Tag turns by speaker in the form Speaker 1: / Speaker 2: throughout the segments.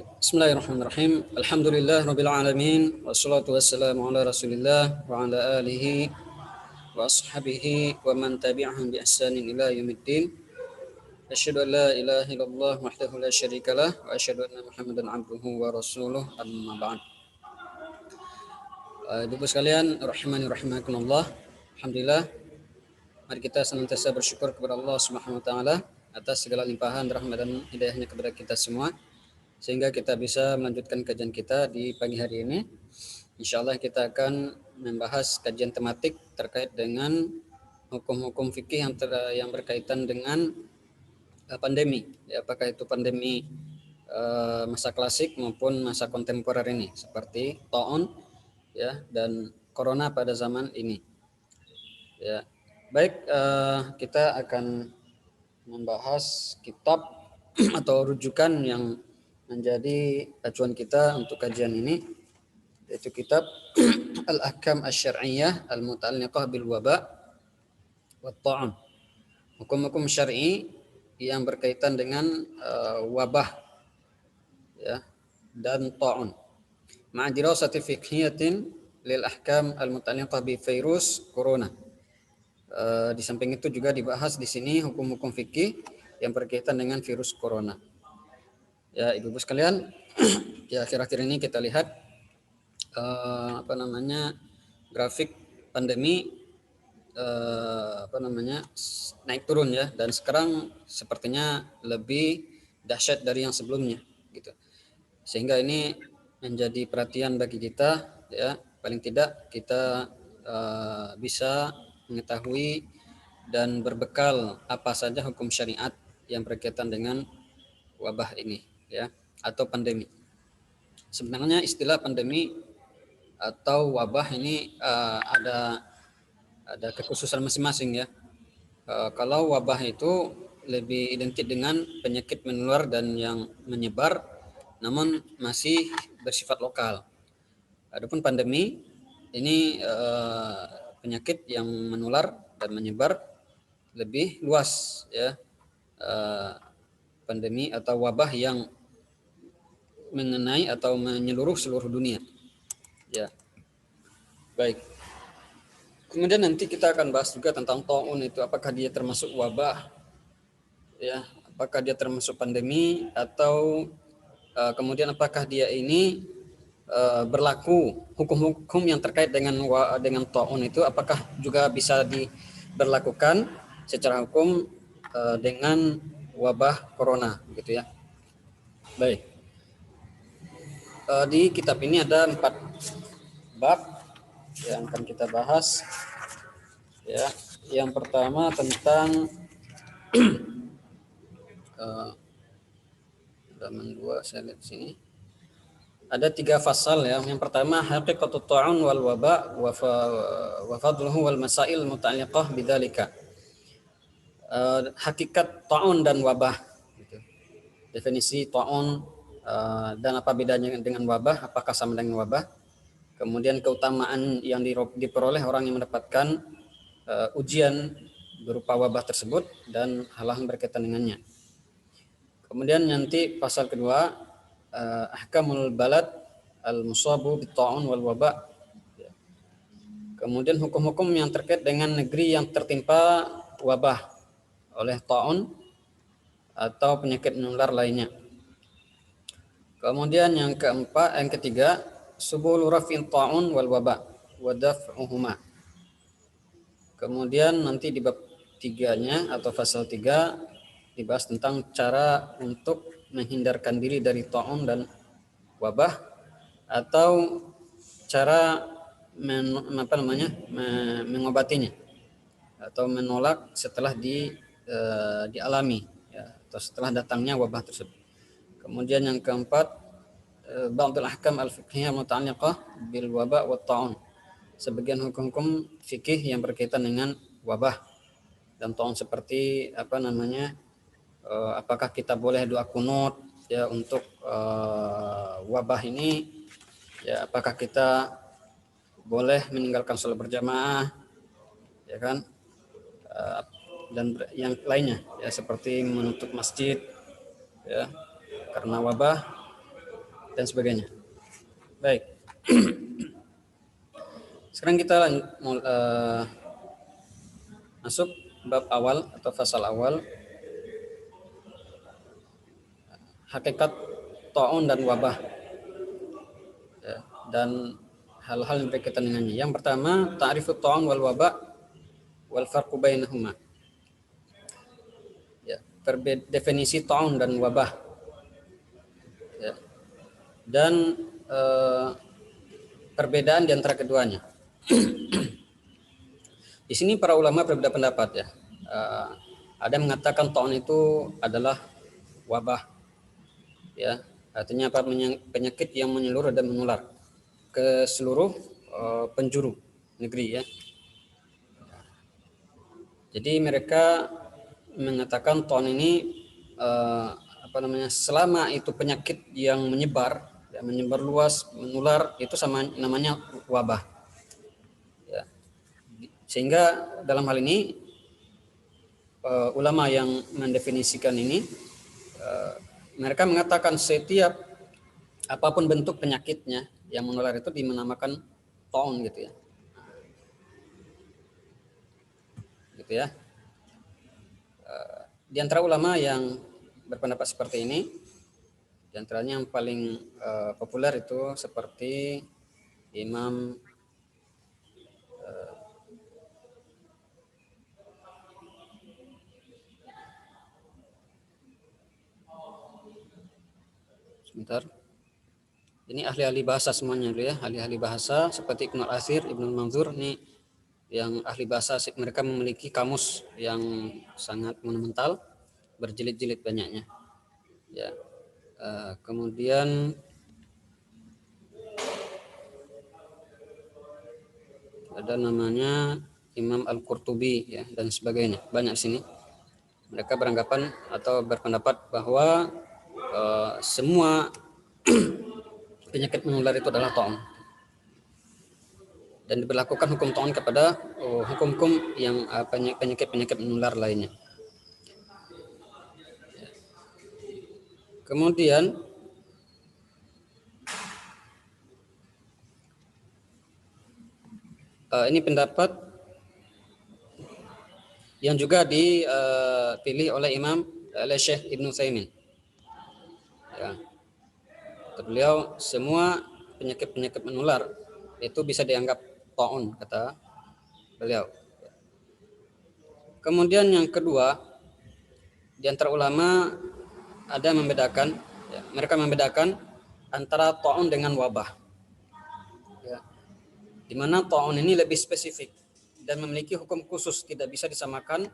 Speaker 1: Bismillahirrahmanirrahim. Alhamdulillah rabbil alamin wassalatu wassalamu ala Rasulillah wa ala alihi wa ashabihi wa man tabi'ahum bi ihsanin ila yaumiddin. Asyhadu an la ilaha illallah wahdahu la syarikalah wa asyhadu anna Muhammadan abduhu wa rasuluh amma ba'd. Ibu sekalian rahimani rahimakumullah. Alhamdulillah, mari kita senantiasa bersyukur kepada Allah Subhanahu wa taala atas segala limpahan rahmat dan hidayahnya kepada kita semua, sehingga kita bisa melanjutkan kajian kita di pagi hari ini. Insyaallah kita akan membahas kajian tematik terkait dengan hukum-hukum fikih yang berkaitan dengan pandemi. Ya, apakah itu pandemi masa klasik maupun masa kontemporer ini, seperti taun ya dan corona pada zaman ini. Ya, baik, kita akan membahas kitab atau rujukan yang menjadi acuan kita untuk kajian ini, yaitu kitab Al-Ahkam Asy-Syar'iyyah Al-Muta'alliqah bil Waba wa Ta'am. Hukum-hukum syar'i yang berkaitan dengan wabah ya dan ta'un. Ma'a dirasati fiqhiyatin lil ahkam al-muta'alliqah bi virus corona. Di samping itu juga dibahas di sini hukum-hukum fikih yang berkaitan dengan virus corona. Ya, ibu-ibu sekalian, ya akhir-akhir ini kita lihat grafik pandemi naik turun ya, dan sekarang sepertinya lebih dahsyat dari yang sebelumnya gitu. Sehingga ini menjadi perhatian bagi kita ya, paling tidak kita bisa mengetahui dan berbekal apa saja hukum syariat yang berkaitan dengan wabah ini ya, atau pandemi. Sebenarnya istilah pandemi atau wabah ini ada kekhususan masing-masing ya. Kalau wabah itu lebih identik dengan penyakit menular dan yang menyebar namun masih bersifat lokal. Adapun pandemi ini penyakit yang menular dan menyebar lebih luas ya. Pandemi atau wabah yang mengenai atau menyeluruh seluruh dunia. Ya. Baik. Kemudian nanti kita akan bahas juga tentang taun itu, apakah dia termasuk wabah ya, apakah dia termasuk pandemi, atau kemudian apakah dia ini berlaku hukum-hukum yang terkait dengan taun itu, apakah juga bisa diberlakukan secara hukum dengan wabah corona gitu ya. Baik. Di kitab ini ada 4 bab yang akan kita bahas ya. Yang pertama tentang halaman 2 saya lihat sini. Ada 3 fasal ya. Yang pertama haqiqatut ta'un wal waba wa fadluhu wal masail muta'alliqah bidzalika. Hakikat ta'un dan wabah gitu. Definisi ta'un dan apa bedanya dengan wabah, apakah sama dengan wabah. Kemudian keutamaan yang diperoleh orang yang mendapatkan ujian berupa wabah tersebut dan hal-hal yang berkaitan dengannya. Kemudian nanti pasal kedua ahkamul balad al-musabu bit-ta'un wal waba. Kemudian hukum-hukum yang terkait dengan negeri yang tertimpa wabah oleh ta'un atau penyakit menular lainnya. Kemudian yang ketiga subul raf'in ta'un wal waba wa daf'uhuma. Kemudian nanti di bab 3-nya atau pasal 3 dibahas tentang cara untuk menghindarkan diri dari ta'un dan wabah, atau cara mengobatinya atau menolak setelah dialami ya, atau setelah datangnya wabah tersebut. Kemudian yang keempat ba'dul ahkam al-fiqhiyah muta'alliqah bil waba wa ta'un. Sebagian hukum-hukum fikih yang berkaitan dengan wabah dan ta'un, seperti apakah kita boleh doa kunut ya untuk wabah ini ya, apakah kita boleh meninggalkan sholat berjamaah ya kan, dan yang lainnya ya, seperti menutup masjid ya karena wabah, dan sebagainya. Baik. Sekarang kita masuk bab awal atau fasal awal, hakikat ta'un dan wabah, ya, dan hal-hal yang berkaitan dengannya. Yang pertama, ta'rifut ta'un wal wabah wal farqu bainahuma. Ya, definisi ta'un dan wabah. Ya, dan perbedaan di antara keduanya. Di sini para ulama berbeda pendapat ya. Ada yang mengatakan ta'un itu adalah wabah. Ya, artinya apa? Penyakit yang menyeluruh dan menular ke seluruh penjuru negeri ya. Jadi mereka mengatakan ta'un ini selama itu penyakit yang menyebar, ya, menyebar luas, menular, itu sama namanya wabah. Ya. Sehingga dalam hal ini ulama yang mendefinisikan ini, mereka mengatakan setiap apapun bentuk penyakitnya yang menular itu dinamakan ta'un gitu ya. Gitu ya. Di antara ulama yang berpendapat seperti ini, di antaranya yang paling populer itu seperti Imam sebentar. Ini ahli-ahli bahasa semuanya dulu ya, ahli-ahli bahasa seperti Ibnu Al-Athir, Ibnu Manzur, ini yang ahli bahasa, mereka memiliki kamus yang sangat monumental, berjilid-jilid banyaknya. Ya. Kemudian ada namanya Imam Al-Qurtubi ya, dan sebagainya, banyak sini. Mereka beranggapan atau berpendapat bahwa semua penyakit menular itu adalah ta'un, dan diberlakukan hukum ta'un kepada hukum-hukum yang penyakit-penyakit menular lainnya. Kemudian ini pendapat yang juga dipilih oleh Syekh Ibnu Utsaimin. Ya. Beliau, semua penyakit-penyakit menular itu bisa dianggap ta'un, kata beliau. Kemudian yang kedua, di antara ulama ada yang membedakan, ya, mereka membedakan antara ta'un dengan wabah. Ya. Di mana ta'un ini lebih spesifik dan memiliki hukum khusus, tidak bisa disamakan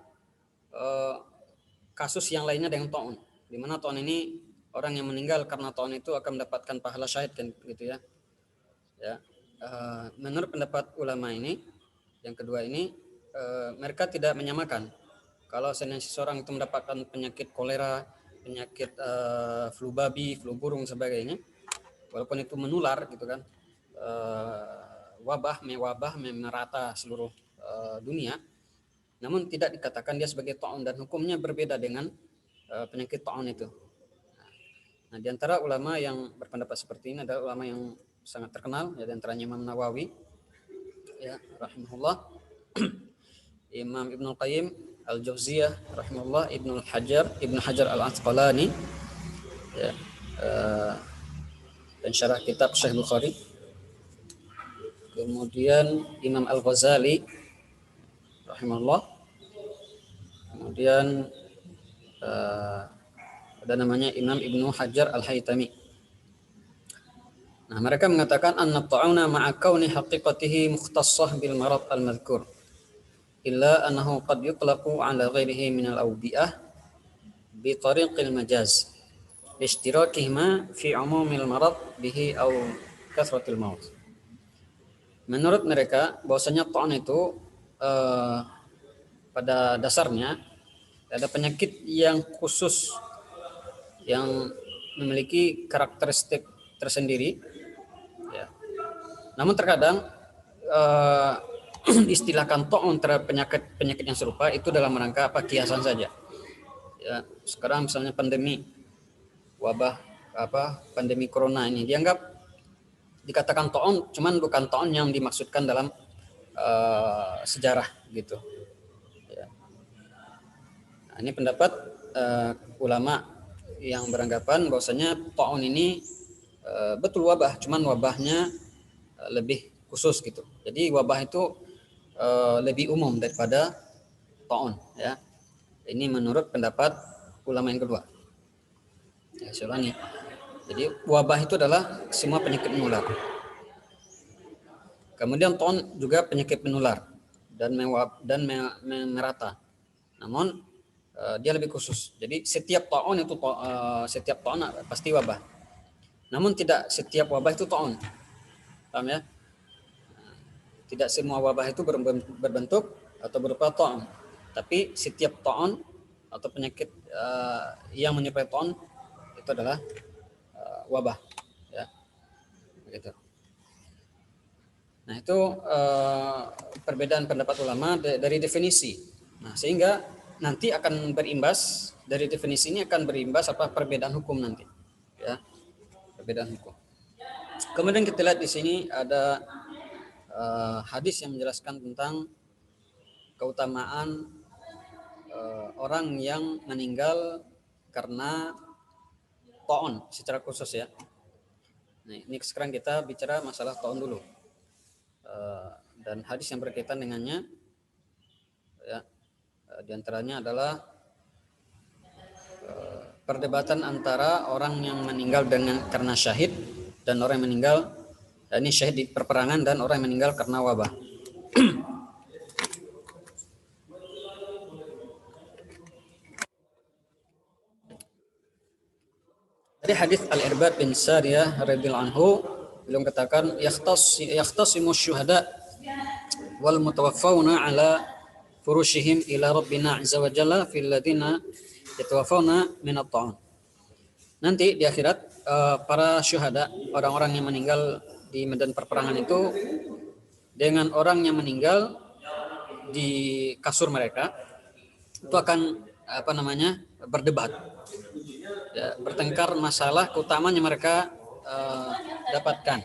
Speaker 1: kasus yang lainnya dengan ta'un. Di mana ta'un ini orang yang meninggal karena ta'un itu akan mendapatkan pahala syahid kan gitu ya. Ya. Menurut pendapat ulama ini, yang kedua ini, mereka tidak menyamakan. Kalau seseorang itu mendapatkan penyakit kolera, penyakit flu babi, flu burung sebagainya, walaupun itu menular gitu kan, wabah merata seluruh dunia, namun tidak dikatakan dia sebagai ta'un, dan hukumnya berbeda dengan penyakit ta'un itu. Nah, di antara ulama yang berpendapat seperti ini adalah ulama yang sangat terkenal, ya, di antaranya Imam Nawawi, ya, rahimahullah, Imam Ibnu Qayyim Al-Jauziyah rahimahullah, Ibnu Hajar Al-Asqalani, ya, dan syarah kitab Sahih Bukhari. Kemudian Imam Al-Ghazali rahimahullah. Kemudian ada namanya Imam Ibnu Hajar Al-Haytami. Nah, mereka mengatakan anna ta'una ma'a kauni haqiqatihi mukhtassah bil marad al-madhkur illa annahu qad yutlaqu ala ghairihi min al-awbi'ah bi tariqil majaz ishtirakihima fi umumil marad bihi aw kathratil maut. Menurut mereka bahwasanya ta'un itu pada dasarnya ada penyakit yang khusus yang memiliki karakteristik tersendiri, ya. Namun terkadang istilahkan ta'un terhadap penyakit yang serupa itu dalam rangka kiasan saja. Ya, sekarang misalnya pandemi, wabah pandemi corona ini. Dianggap dikatakan ta'un, cuman bukan ta'un yang dimaksudkan dalam sejarah gitu. Ya. Nah, ini pendapat ulama yang beranggapan bahwasanya ta'un ini betul wabah, cuman wabahnya lebih khusus gitu. Jadi wabah itu lebih umum daripada ta'un, ya. Ini menurut pendapat ulama yang kedua. Ya, saya ulangi. Jadi wabah itu adalah semua penyakit menular. Kemudian ta'un juga penyakit menular dan merata. Namun dia lebih khusus. Jadi setiap ta'un itu setiap ta'un pasti wabah. Namun tidak setiap wabah itu ta'un. Paham ya? Tidak semua wabah itu berbentuk atau berupa ta'un. Tapi setiap ta'un atau penyakit yang menyerupai ta'un itu adalah wabah, ya. Begitu. Nah, itu perbedaan pendapat ulama dari definisi. Nah, sehingga nanti akan berimbas dari definisi ini akan berimbas perbedaan hukum nanti, ya. Perbedaan hukum. Kemudian kita lihat di sini ada hadis yang menjelaskan tentang keutamaan orang yang meninggal karena ta'un secara khusus, ya. Nah, ini sekarang kita bicara masalah ta'un dulu. Dan hadis yang berkaitan dengannya, ya, diantaranya adalah perdebatan antara orang yang meninggal karena syahid dan orang yang meninggal ini syahid di peperangan dan orang yang meninggal karena wabah. Dari hadis Al-Irbad bin Sariyah radhiyallahu anhu, beliau katakan yakhtasimu syuhada wal mutawaffawna ala furushihim ila rabbina azza wa jalla fil ladina yatawaffawna min at-ta'un. Nanti di akhirat para syuhada, orang-orang yang meninggal di medan perperangan itu dengan orang yang meninggal di kasur mereka itu akan berdebat, ya, bertengkar masalah keutamaan yang mereka dapatkan,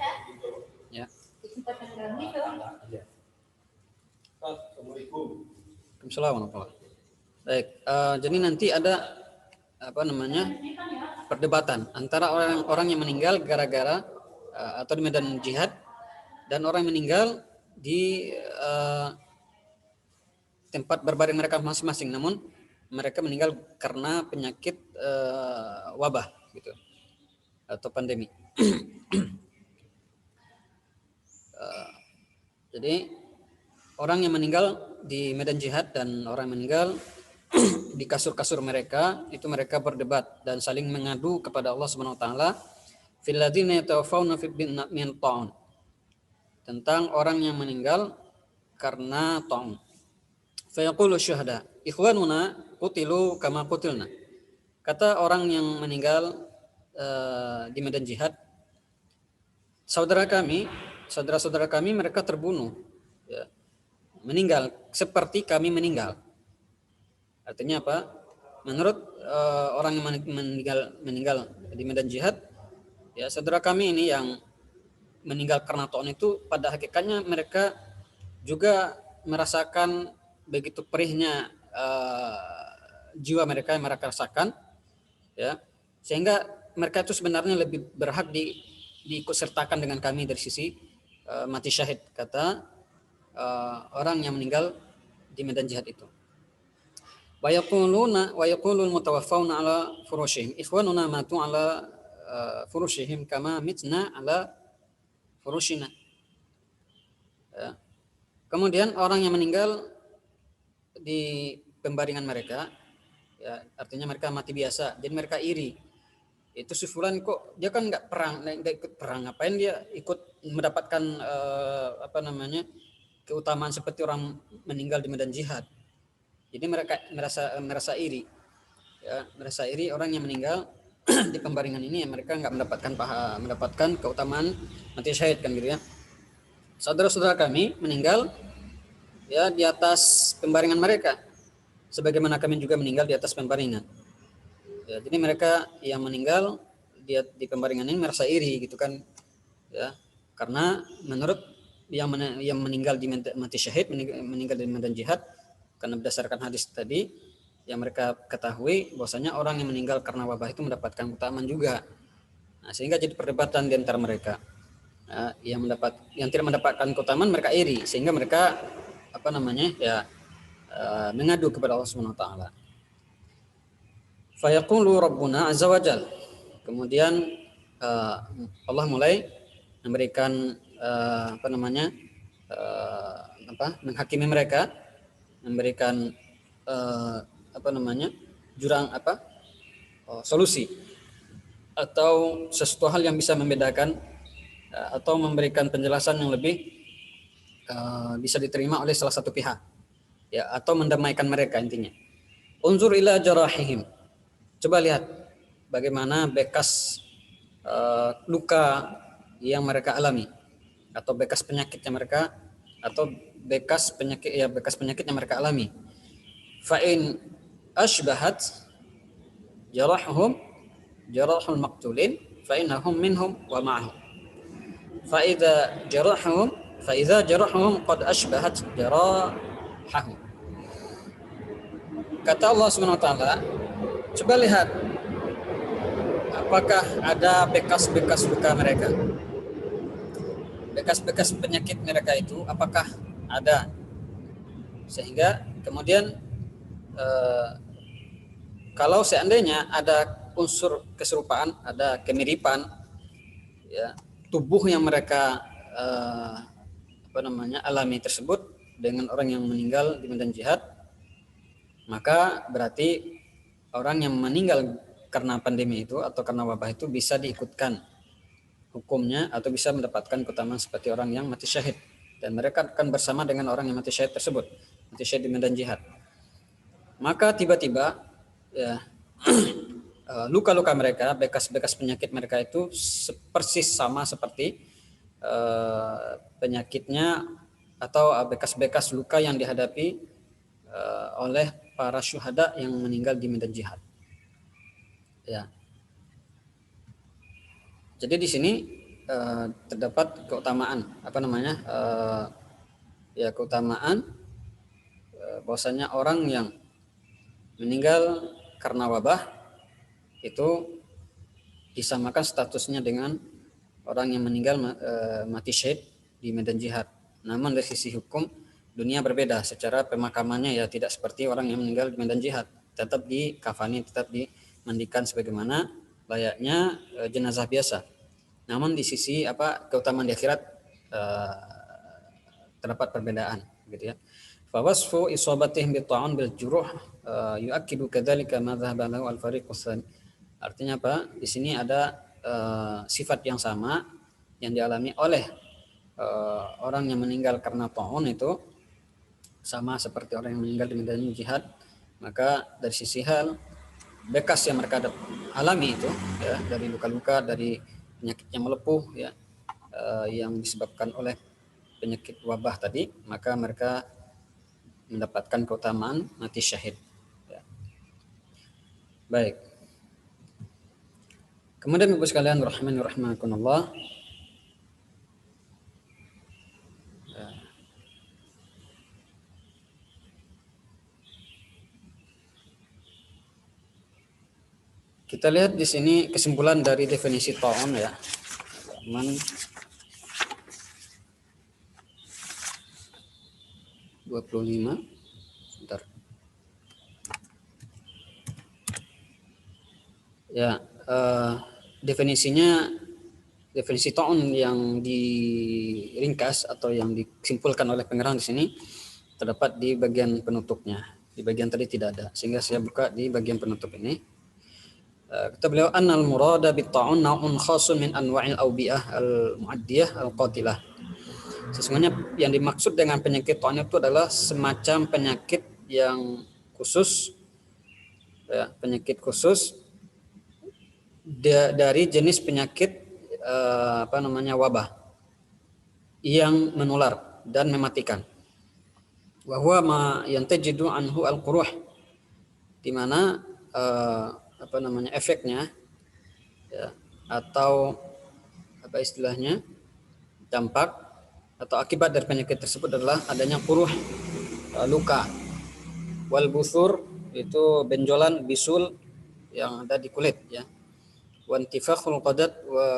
Speaker 1: ya. Assalamualaikum. Baik, jadi nanti ada perdebatan antara orang yang meninggal gara-gara atau di medan jihad dan orang yang meninggal di tempat berbaring mereka masing-masing, namun mereka meninggal karena penyakit wabah gitu atau pandemi. Jadi orang yang meninggal di medan jihad dan orang yang meninggal di kasur-kasur mereka itu mereka berdebat dan saling mengadu kepada Allah Subhanahu wa taala fil ladzina yatawaffawna min ta'un, tentang orang yang meninggal karena ta'un. Fa yaqulu syuhada ikhwanuna qutilu kama qutilna. Kata orang yang meninggal di medan jihad, saudara-saudara kami mereka terbunuh, ya, meninggal seperti kami meninggal. Artinya apa? Menurut orang yang meninggal di medan jihad, ya, saudara kami ini yang meninggal karena ta'un itu pada hakikatnya mereka juga merasakan begitu perihnya jiwa mereka yang mereka rasakan, ya, sehingga mereka itu sebenarnya lebih berhak diikutsertakan dengan kami dari sisi mati syahid, kata orang yang meninggal di medan jihad itu. Wa yaqulul mutawaffawna ala furushihim ikhwanuna matu ala furushihim kama mitna ala furushina. Ya. Kemudian orang yang meninggal di pembaringan mereka, ya, artinya mereka mati biasa, jadi mereka iri. Itu si fulan kok dia kan nggak ikut perang, ngapain dia ikut mendapatkan keutamaan seperti orang meninggal di medan jihad. Jadi mereka merasa iri, ya, merasa iri orang yang meninggal di pembaringan ini, ya, mereka nggak mendapatkan keutamaan mati syahid, kan gitu, ya. Saudara-saudara kami meninggal, ya, di atas pembaringan mereka, sebagaimana kami juga meninggal di atas pembaringan. Ya, jadi mereka yang meninggal dia di pembaringan ini merasa iri gitu kan, ya, karena menurut yang meninggal di mati syahid, meninggal di medan jihad, karena berdasarkan hadis tadi yang mereka ketahui bahwasanya orang yang meninggal karena wabah itu mendapatkan keutamaan juga. Nah, sehingga jadi perdebatan di antara mereka. Nah, yang tidak mendapatkan keutamaan mereka iri, sehingga mereka mengadu kepada Allah Subhanahu wa taala. Fayaqulu Rabbuna azza wajal. Kemudian Allah mulai memberikan menghakimi mereka, memberikan solusi atau sesuatu hal yang bisa membedakan atau memberikan penjelasan yang lebih bisa diterima oleh salah satu pihak, ya, atau mendamaikan mereka intinya. Unzur ila jarahihim. Coba lihat bagaimana bekas luka yang mereka alami, atau bekas penyakitnya mereka, atau bekas penyakit yang mereka alami. Fa in ashbahat jarahum jarahul maqtulin fa innahum minhum wa ma'ahum. Fa idza jarahum qad ashbahat jarahahum. Kata Allah Subhanahu wa taala, coba lihat apakah ada bekas-bekas luka mereka, bekas-bekas penyakit mereka itu apakah ada, sehingga kemudian kalau seandainya ada unsur keserupaan, ada kemiripan, ya, tubuh yang mereka alami tersebut dengan orang yang meninggal di medan jihad, maka berarti orang yang meninggal karena pandemi itu atau karena wabah itu bisa diikutkan hukumnya atau bisa mendapatkan keutamaan seperti orang yang mati syahid, dan mereka akan bersama dengan orang yang mati syahid tersebut, mati syahid di medan jihad. Maka tiba-tiba, ya, luka-luka mereka, bekas-bekas penyakit mereka itu persis sama seperti penyakitnya atau bekas-bekas luka yang dihadapi oleh para syuhada yang meninggal di medan jihad. Ya. Jadi di sini terdapat keutamaan keutamaan bahwasanya orang yang meninggal karena wabah itu disamakan statusnya dengan orang yang meninggal mati syahid di medan jihad. Namun dari sisi hukum dunia berbeda, secara pemakamannya ya tidak seperti orang yang meninggal di medan jihad, tetap dikafani, tetap dimandikan sebagaimana layaknya jenazah biasa. Namun di sisi keutamaan di akhirat terdapat perbedaan, gitu ya. Fa wasfu isabatihim bi ta'un bil juruh yu'akkidu kadzalika ma dhahaba lahu al fariq tsani. Artinya apa? Di sini ada sifat yang sama yang dialami oleh orang yang meninggal karena ta'un itu sama seperti orang yang meninggal di medan jihad. Maka dari sisi hal bekas yang mereka alami itu, ya, dari luka-luka, dari penyakit yang melepuh, ya, yang disebabkan oleh penyakit wabah tadi, maka mereka mendapatkan keutamaan mati syahid. Ya. Baik. Kemudian Ibu sekalian rahimani rahimakumullah, kita lihat di sini kesimpulan dari definisi ta'un, ya. Halaman 25. Sebentar. Ya, definisi ta'un yang diringkas atau yang disimpulkan oleh pengarang di sini terdapat di bagian penutupnya. Di bagian tadi tidak ada, sehingga saya buka di bagian penutup ini. Kata beliau, annal murada bit ta'un naun khasun min anwa'il awbiyah al-mu'addiyah al-qatilah. Sesungguhnya yang dimaksud dengan penyakit ta'un itu adalah semacam penyakit yang khusus, ya, penyakit khusus dari jenis penyakit wabah yang menular dan mematikan. Wa huwa ma yantajidu anhu al-quruh, di mana efeknya, ya, atau apa istilahnya, dampak atau akibat dari penyakit tersebut adalah adanya quruh, luka. Wal busur itu benjolan, bisul yang ada di kulit ya. Wa intifakhul qadat wa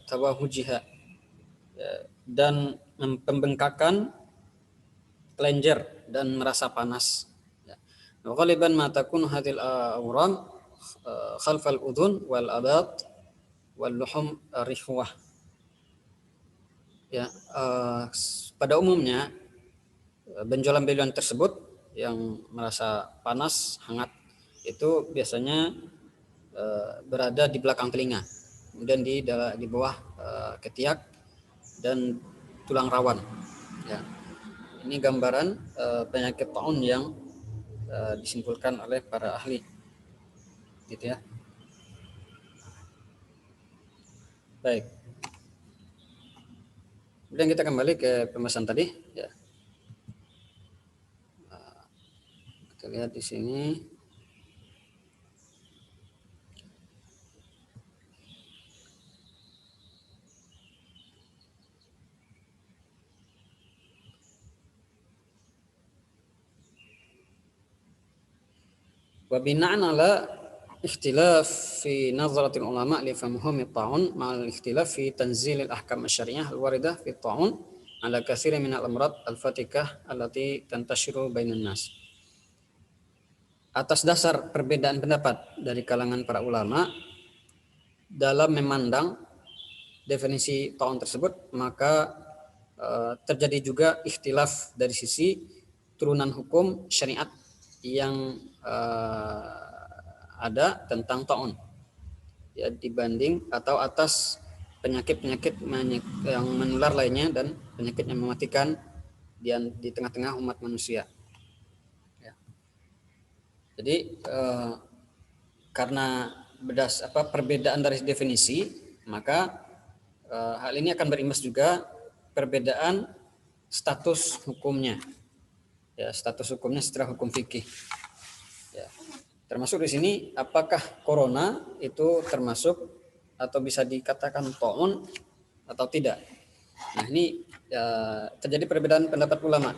Speaker 1: tawahujiha, ya, dan pembengkakan kelenjar dan merasa panas ya. Ghaliban ma takunu hadhil awram khalfal udhun wal abat wal luhum rihwah ya. Pada umumnya benjolan-benjolan tersebut yang merasa panas, hangat itu biasanya berada di belakang telinga, kemudian di bawah ketiak dan tulang rawan. Ya. Ini gambaran penyakit taun yang disimpulkan oleh para ahli, gitu ya. Baik. Kemudian kita kembali ke pembahasan tadi. Ya. Kita lihat di sini. Wa bina'an ala ikhtilaf fi nazaratil ulama li famhum at-ta'un ma'al ikhtilaf fi tanzil al-ahkam asy-syari'ah al-waridah fi at-ta'un ala katsirin min al-amrad al-fatikah allati tantashiru bainan nas. Atas dasar perbedaan pendapat dari kalangan para ulama dalam memandang definisi ta'un tersebut, maka terjadi juga ikhtilaf dari sisi turunan hukum syariat yang ada tentang ta'un ya, dibanding atau atas penyakit-penyakit yang menular lainnya dan penyakit yang mematikan di tengah-tengah umat manusia ya. Jadi karena perbedaan dari definisi, maka hal ini akan berimbas juga perbedaan status hukumnya ya, status hukumnya setelah hukum fikih ya. Termasuk di sini apakah corona itu termasuk atau bisa dikatakan ta'un atau tidak. Nah, ini ya, terjadi perbedaan pendapat ulama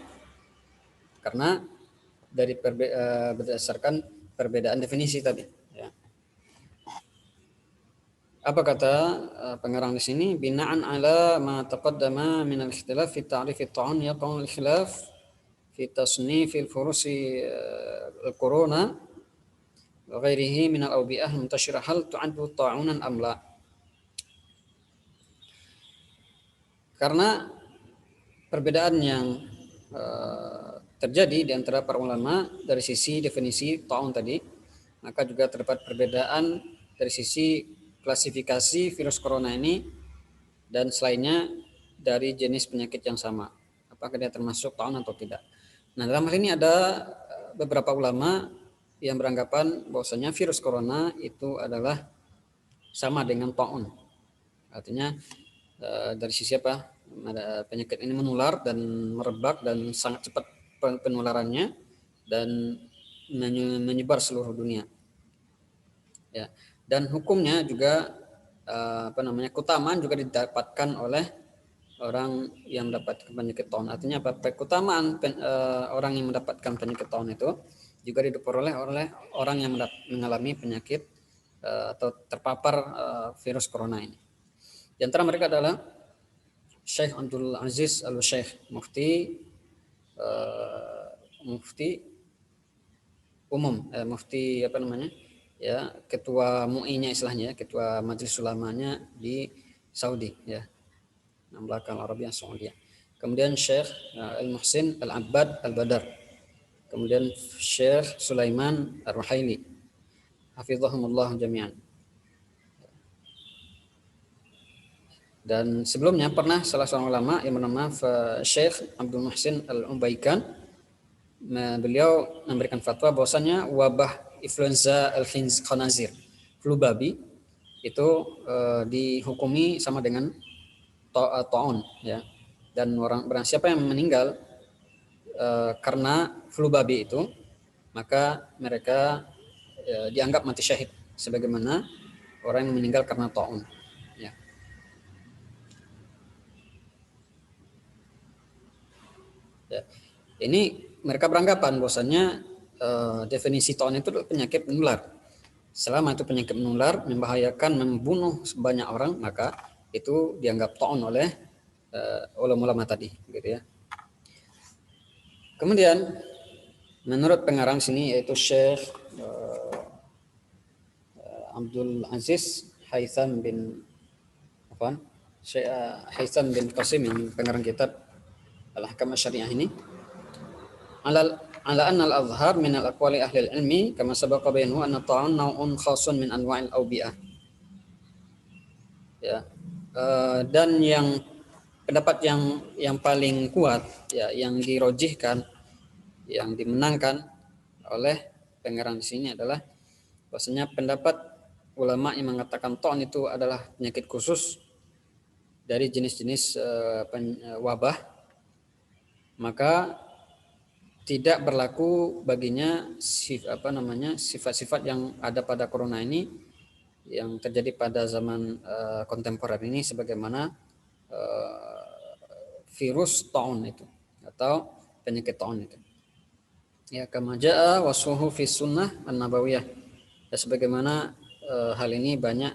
Speaker 1: karena dari berdasarkan perbedaan definisi tadi ya. Apa kata pengarang di sini? Bina'an ala ma taqaddama min al-ikhtilaf fi ta'rif at-ta'un yaqa'u al-khilaf fi tasnif al-furusi al-corona wa ghairihi min al-awbi'ah muntashirah hal tu'addu ta'unan am la. Karena perbedaan yang terjadi di antara para ulama dari sisi definisi ta'un tadi, maka juga terdapat perbedaan dari sisi klasifikasi virus corona ini dan selainnya dari jenis penyakit yang sama, apakah dia termasuk ta'un atau tidak. Nah, dalam hal ini ada beberapa ulama yang beranggapan bahwasanya virus corona itu adalah sama dengan ta'un. Artinya dari sisi penyakit ini menular dan merebak dan sangat cepat penularannya dan menyebar seluruh dunia. Ya. Dan hukumnya juga keutamaan juga didapatkan oleh orang yang mendapatkan penyakit ta'un. Artinya keutamaan orang yang mendapatkan penyakit ta'un itu juga diperoleh oleh orang yang mengalami penyakit atau terpapar virus corona ini. Di antara mereka adalah Syekh Abdul Aziz Al-Syekh, mufti umum, mufti ya, ketua MUI-nya istilahnya, ketua Majelis Ulamanya di Saudi ya, Mamlakah Al-Arabiyah Saudiyah. Kemudian Syekh Al-Muhsin Al-Abbad Al-Badar. Kemudian Syekh Sulaiman Ar-Ruhaili. Hafizahumullah jami'an. Dan sebelumnya pernah salah seorang ulama yang bernama Syekh Abdul Muhsin Al-Ubaikan, beliau memberikan fatwa bahwasanya wabah influenza al-khanazir, flu babi, itu dihukumi sama dengan ta'un ya. Dan siapa yang meninggal karena flu babi itu, maka mereka dianggap mati syahid sebagaimana orang yang meninggal karena ta'un. Ya. Ini mereka beranggapan bahwasanya definisi taun itu adalah penyakit menular. Selama itu penyakit menular, membahayakan, membunuh sebanyak orang, maka itu dianggap taun oleh ulama-ulama tadi, gitu ya. Kemudian menurut pengarang sini yaitu Syekh Abdul Aziz Haitham bin Syekh Haitham bin Qasim yang pengarang kitab Al-Ahkam Asy-Syariah ini, ala anna al-azhar min al-aqwali ahli al-ilmi kama sabaqa bayanuhu anna ta'un naw'un khasun min anwa'il awbi'ah. Ya. Dan yang pendapat yang paling kuat ya, yang dirojihkan, yang dimenangkan oleh pengarang di sini adalah bahwasanya pendapat ulama yang mengatakan ta'un itu adalah penyakit khusus dari jenis-jenis wabah, maka tidak berlaku baginya sifat-sifat yang ada pada corona ini yang terjadi pada zaman kontemporer ini, sebagaimana virus taun itu atau penyakit taun itu. Ya, kama jaa wasfuhu fi sunnah an-nabawiyah. Ya, sebagaimana hal ini banyak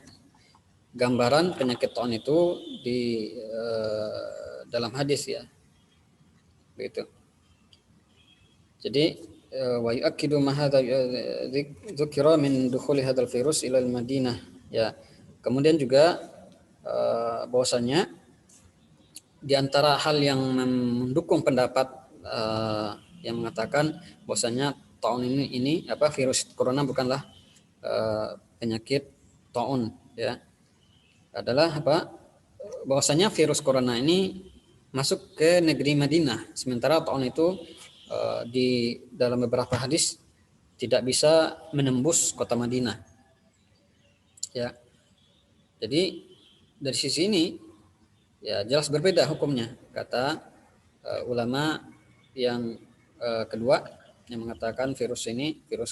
Speaker 1: gambaran penyakit taun itu di dalam hadis ya. Begitu. Jadi wa yu'akkidu ma hadza dzukira min dukhuli hadzal virus ila al-Madinah. Ya. Kemudian juga bahwasanya di antara hal yang mendukung pendapat yang mengatakan bahwasanya taun ini virus corona bukanlah penyakit taun ya, adalah bahwasanya virus corona ini masuk ke negeri Madinah, sementara taun itu di dalam beberapa hadis tidak bisa menembus kota Madinah. Ya. Jadi dari sisi ini ya jelas berbeda hukumnya, kata ulama yang kedua yang mengatakan virus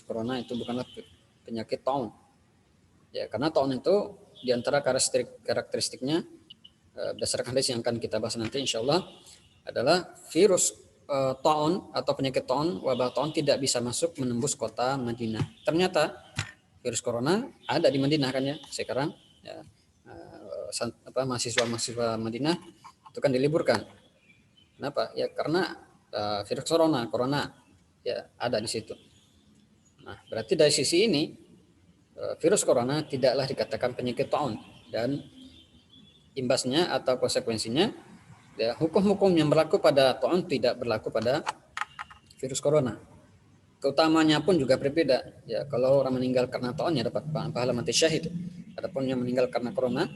Speaker 1: corona itu bukanlah penyakit taun. Ya, karena taun itu di antara karakteristiknya berdasarkan hadis yang akan kita bahas nanti insyaallah adalah virus taun atau penyakit taun, wabah taun tidak bisa masuk menembus kota Madinah. Ternyata virus corona ada di Madinah kan ya sekarang ya, mahasiswa Madinah itu kan diliburkan. Kenapa? Ya karena virus corona ya ada di situ. Nah, berarti dari sisi ini virus corona tidaklah dikatakan penyakit taun, dan imbasnya atau konsekuensinya ya, hukum-hukum yang berlaku pada taun tidak berlaku pada virus corona. Keutamanya pun juga berbeda. Ya, kalau orang meninggal karena taun ya dapat pahala mati syahid. Adapun yang meninggal karena corona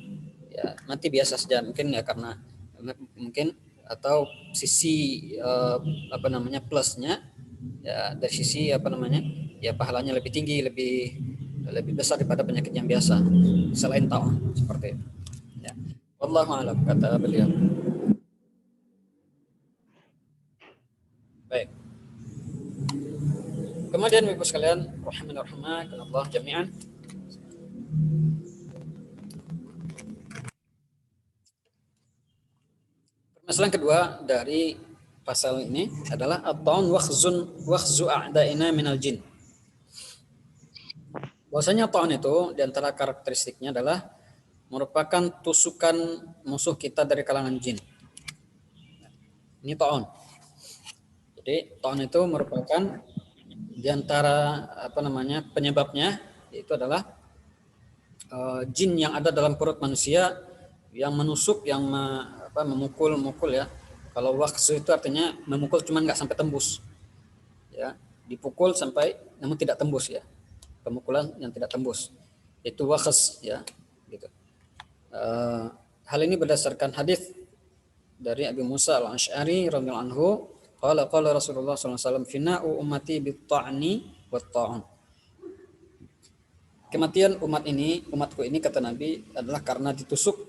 Speaker 1: ya mati biasa saja, mungkin ya karena mungkin atau sisi plusnya ya dari sisi ya pahalanya lebih tinggi, lebih besar daripada penyakit yang biasa selain taun, seperti itu. Ya. Wallahu a'lam, kata beliau. Baik. Kemudian Bapak sekalian, rahimanallah jami'an. Permasalahan kedua dari pasal ini adalah at-taun wakhzu a'da'ina minal jin. Bahwasanya taun itu di antara karakteristiknya adalah merupakan tusukan musuh kita dari kalangan jin. Ini taun. Jadi taun itu merupakan di antara penyebabnya itu adalah jin yang ada dalam perut manusia yang menusuk, yang memukul ya. Kalau wakhzu itu artinya memukul cuman nggak sampai tembus. Ya, dipukul sampai namun tidak tembus ya. Pemukulan yang tidak tembus. Itu wakhz ya, gitu. Hal ini berdasarkan hadis dari Abu Musa Al-Asy'ari radhiyallahu anhu, qala Rasulullah sallallahu alaihi wasallam fina'u ummati bit-ta'ni wat-ta'un. Kematian umatku ini kata Nabi adalah karena ditusuk.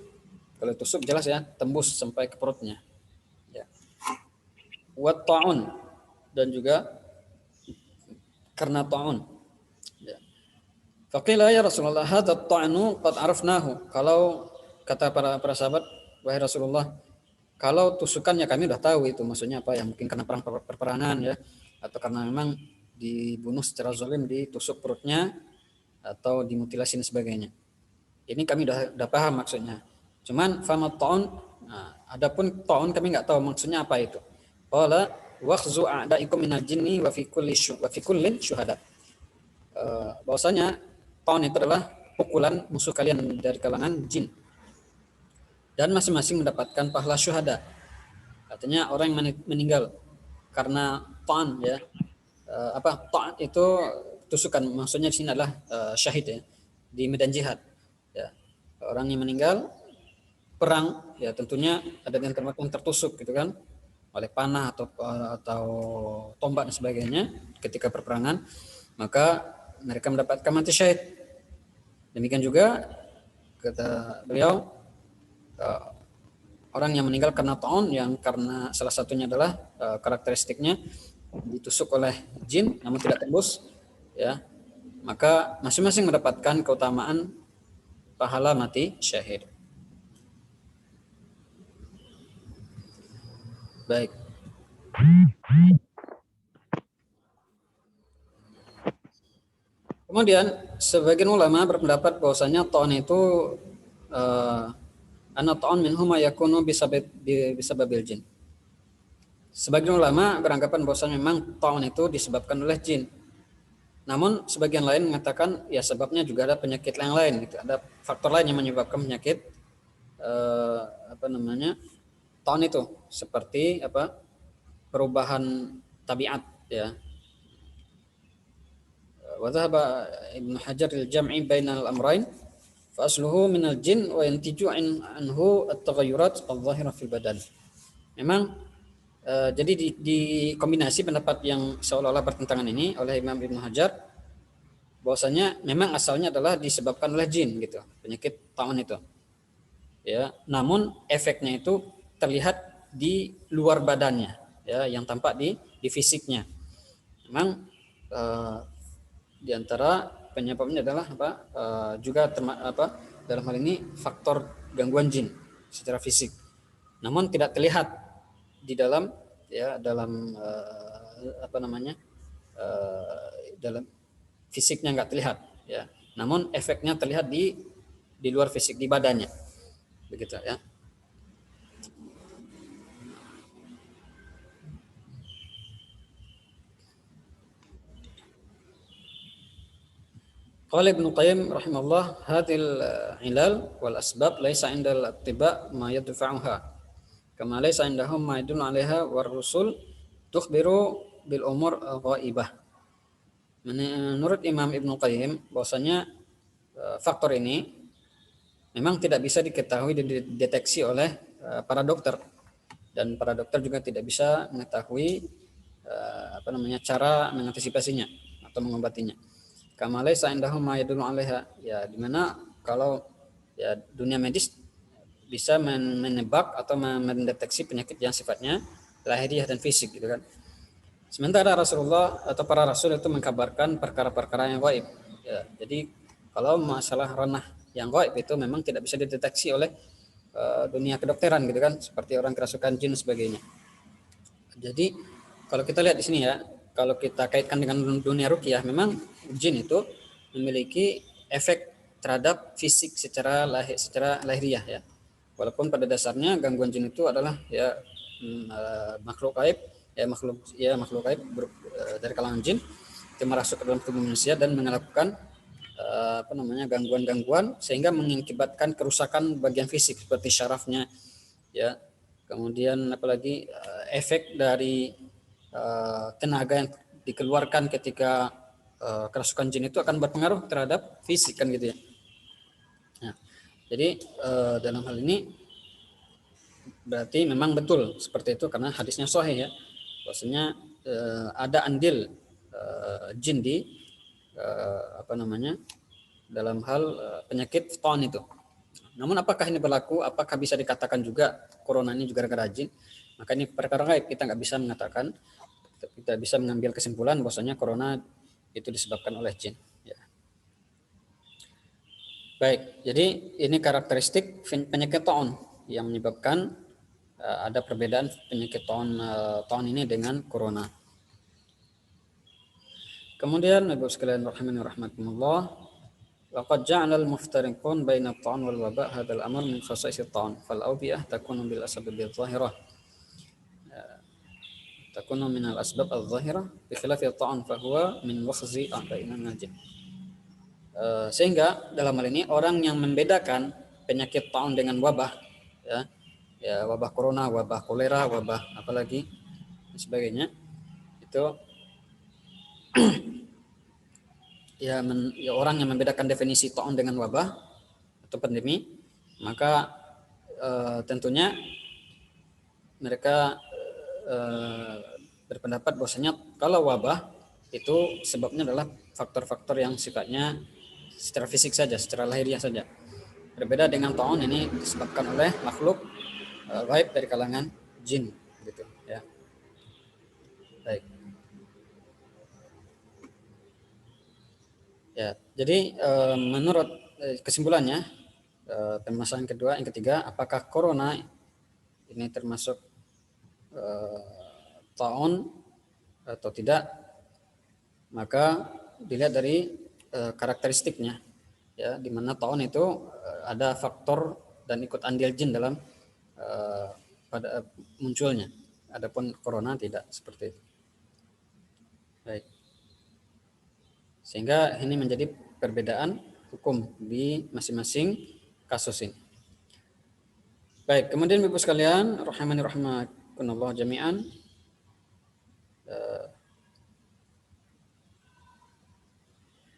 Speaker 1: Kalau tusuk jelas ya, tembus sampai ke perutnya. Ya. Wat-ta'un, dan juga karena ta'un. Ya. Faqila ya Rasulullah hadza at-ta'nu qad arafnahu. Kalau kata para sahabat, wahai Rasulullah, Kalau tusukan ya kami udah tahu itu maksudnya apa ya, mungkin karena perang perperangan ya, atau karena memang dibunuh secara zalim, ditusuk perutnya atau dimutilasi dan sebagainya. Ini kami udah paham maksudnya. Cuman fama taun, nah, adapun taun kami nggak tahu maksudnya apa itu. Qala wakhzu a'daikum minal jinni wa fi kullin syuhada. Bahwasanya taun itu adalah pukulan musuh kalian dari kalangan jin, dan masing-masing mendapatkan pahala syuhada. Artinya orang yang meninggal karena ta'an ya, ta'an itu tusukan, maksudnya di sini adalah syahid ya, di medan jihad ya. Orang yang meninggal perang ya tentunya ada yang tertusuk gitu kan, oleh panah atau tombak dan sebagainya ketika perperangan, maka mereka mendapatkan mati syahid. Demikian juga kata beliau, orang yang meninggal karena ta'un, yang karena salah satunya adalah karakteristiknya ditusuk oleh jin namun tidak tembus ya, maka masing-masing mendapatkan keutamaan pahala mati syahid. Baik. Kemudian sebagian ulama berpendapat bahwasanya ta'un itu ana ta'un minhum yakunu bisababil jin. Sebagian ulama beranggapan bahwasanya memang ta'un itu disebabkan oleh jin. Namun sebagian lain mengatakan ya sebabnya juga ada penyakit yang lain gitu. Ada faktor lain yang menyebabkan penyakit ta'un itu, seperti perubahan tabiat ya. Wa dhahaba Ibnu Hajar al-jam'i bainal amrayn fa asluhu minal jin wa yantiju anhu at-taghayyurat adh-dhahira fil badan. Memang jadi di kombinasi pendapat yang seolah-olah bertentangan ini oleh Imam Ibnu Hajar, bahwasanya memang asalnya adalah disebabkan oleh jin gitu, penyakit ta'un itu. Ya, namun efeknya itu terlihat di luar badannya, ya, yang tampak di fisiknya. Memang di antara penyebabnya adalah juga dalam hal ini faktor gangguan jin secara fisik, namun tidak terlihat di dalam dalam fisiknya, nggak terlihat ya, namun efeknya terlihat di luar fisik, di badannya begitu ya. Qala Ibnu Qayyim rahimahullah, hadhil ilal wal asbab laisa indal attiba ma yadfa'uha kama laisa indahum ma yadullu 'alaiha war rusul tukhbiru bil umur ghaibah. Menurut Imam Ibnu Qayyim bahwasanya faktor ini memang tidak bisa diketahui dan dideteksi oleh para dokter, dan para dokter juga tidak bisa mengetahui cara mengantisipasinya atau mengobatinya. Kama laisa indahum ma yadullu 'alaiha, ya dimana kalau ya dunia medis bisa menebak atau mendeteksi penyakit yang sifatnya lahiriah dan fisik gitu kan. Sementara Rasulullah atau para rasul itu mengkabarkan perkara-perkara yang gaib. Ya, jadi kalau masalah ranah yang gaib itu memang tidak bisa dideteksi oleh dunia kedokteran gitu kan, seperti orang kerasukan jin dan sebagainya. Jadi kalau kita lihat di sini ya, kalau kita kaitkan dengan dunia ruqyah, memang jin itu memiliki efek terhadap fisik secara lahiriah ya. Walaupun pada dasarnya gangguan jin itu adalah ya makhluk gaib makhluk gaib dari kalangan jin itu merasuk ke dalam tubuh manusia dan melakukan gangguan-gangguan sehingga mengakibatkan kerusakan bagian fisik seperti syarafnya ya. Kemudian apalagi efek dari tenaga yang dikeluarkan ketika kerasukan jin itu akan berpengaruh terhadap fisik kan gitu ya. Nah, jadi dalam hal ini berarti memang betul seperti itu karena hadisnya sahih ya. Bahwasanya ada andil jin di dalam hal penyakit ta'un itu. Namun apakah ini berlaku? Apakah bisa dikatakan juga corona ini juga gara-gara jin? Maka ini perkara gaib, kita nggak bisa mengatakan, kita bisa mengambil kesimpulan bahwasanya corona itu disebabkan oleh jin. Ya. Baik, jadi ini karakteristik penyakit ta'un yang menyebabkan ada perbedaan penyakit taun ini dengan corona. Kemudian Ibu sekalian rahimani rahimakumullah, laqad ja'ala al-muftariqun baina at-ta'n wal waba' hadzal amr min khasa'is at-ta'n fal awbiyah takunu bil asbab adh-dhahirah takunu min al-asbab adh-dhahirah bi khilafi at-ta'n fa huwa min wakhzi a'da'ina najih. Sehingga dalam hal ini orang yang membedakan penyakit taun dengan wabah, ya wabah corona, wabah kolera, wabah apalagi dan sebagainya, itu ya orang yang membedakan definisi taun dengan wabah atau pandemi, maka tentunya mereka berpendapat bahwasanya kalau wabah itu sebabnya adalah faktor-faktor yang sifatnya secara fisik saja, secara lahiriah saja. Berbeda dengan taun, ini disebabkan oleh makhluk gaib dari kalangan jin, gitu ya. Baik. Ya, jadi menurut kesimpulannya, permasalahan kedua, yang ketiga, apakah corona ini termasuk taun atau tidak? Maka dilihat dari karakteristiknya, ya, di mana taun itu ada faktor dan ikut andil jin dalam pada munculnya. Adapun corona tidak seperti itu. Baik. Sehingga ini menjadi perbedaan hukum di masing-masing kasus ini. Baik, kemudian Bapak sekalian, rahimani rahimakumullah jami'an,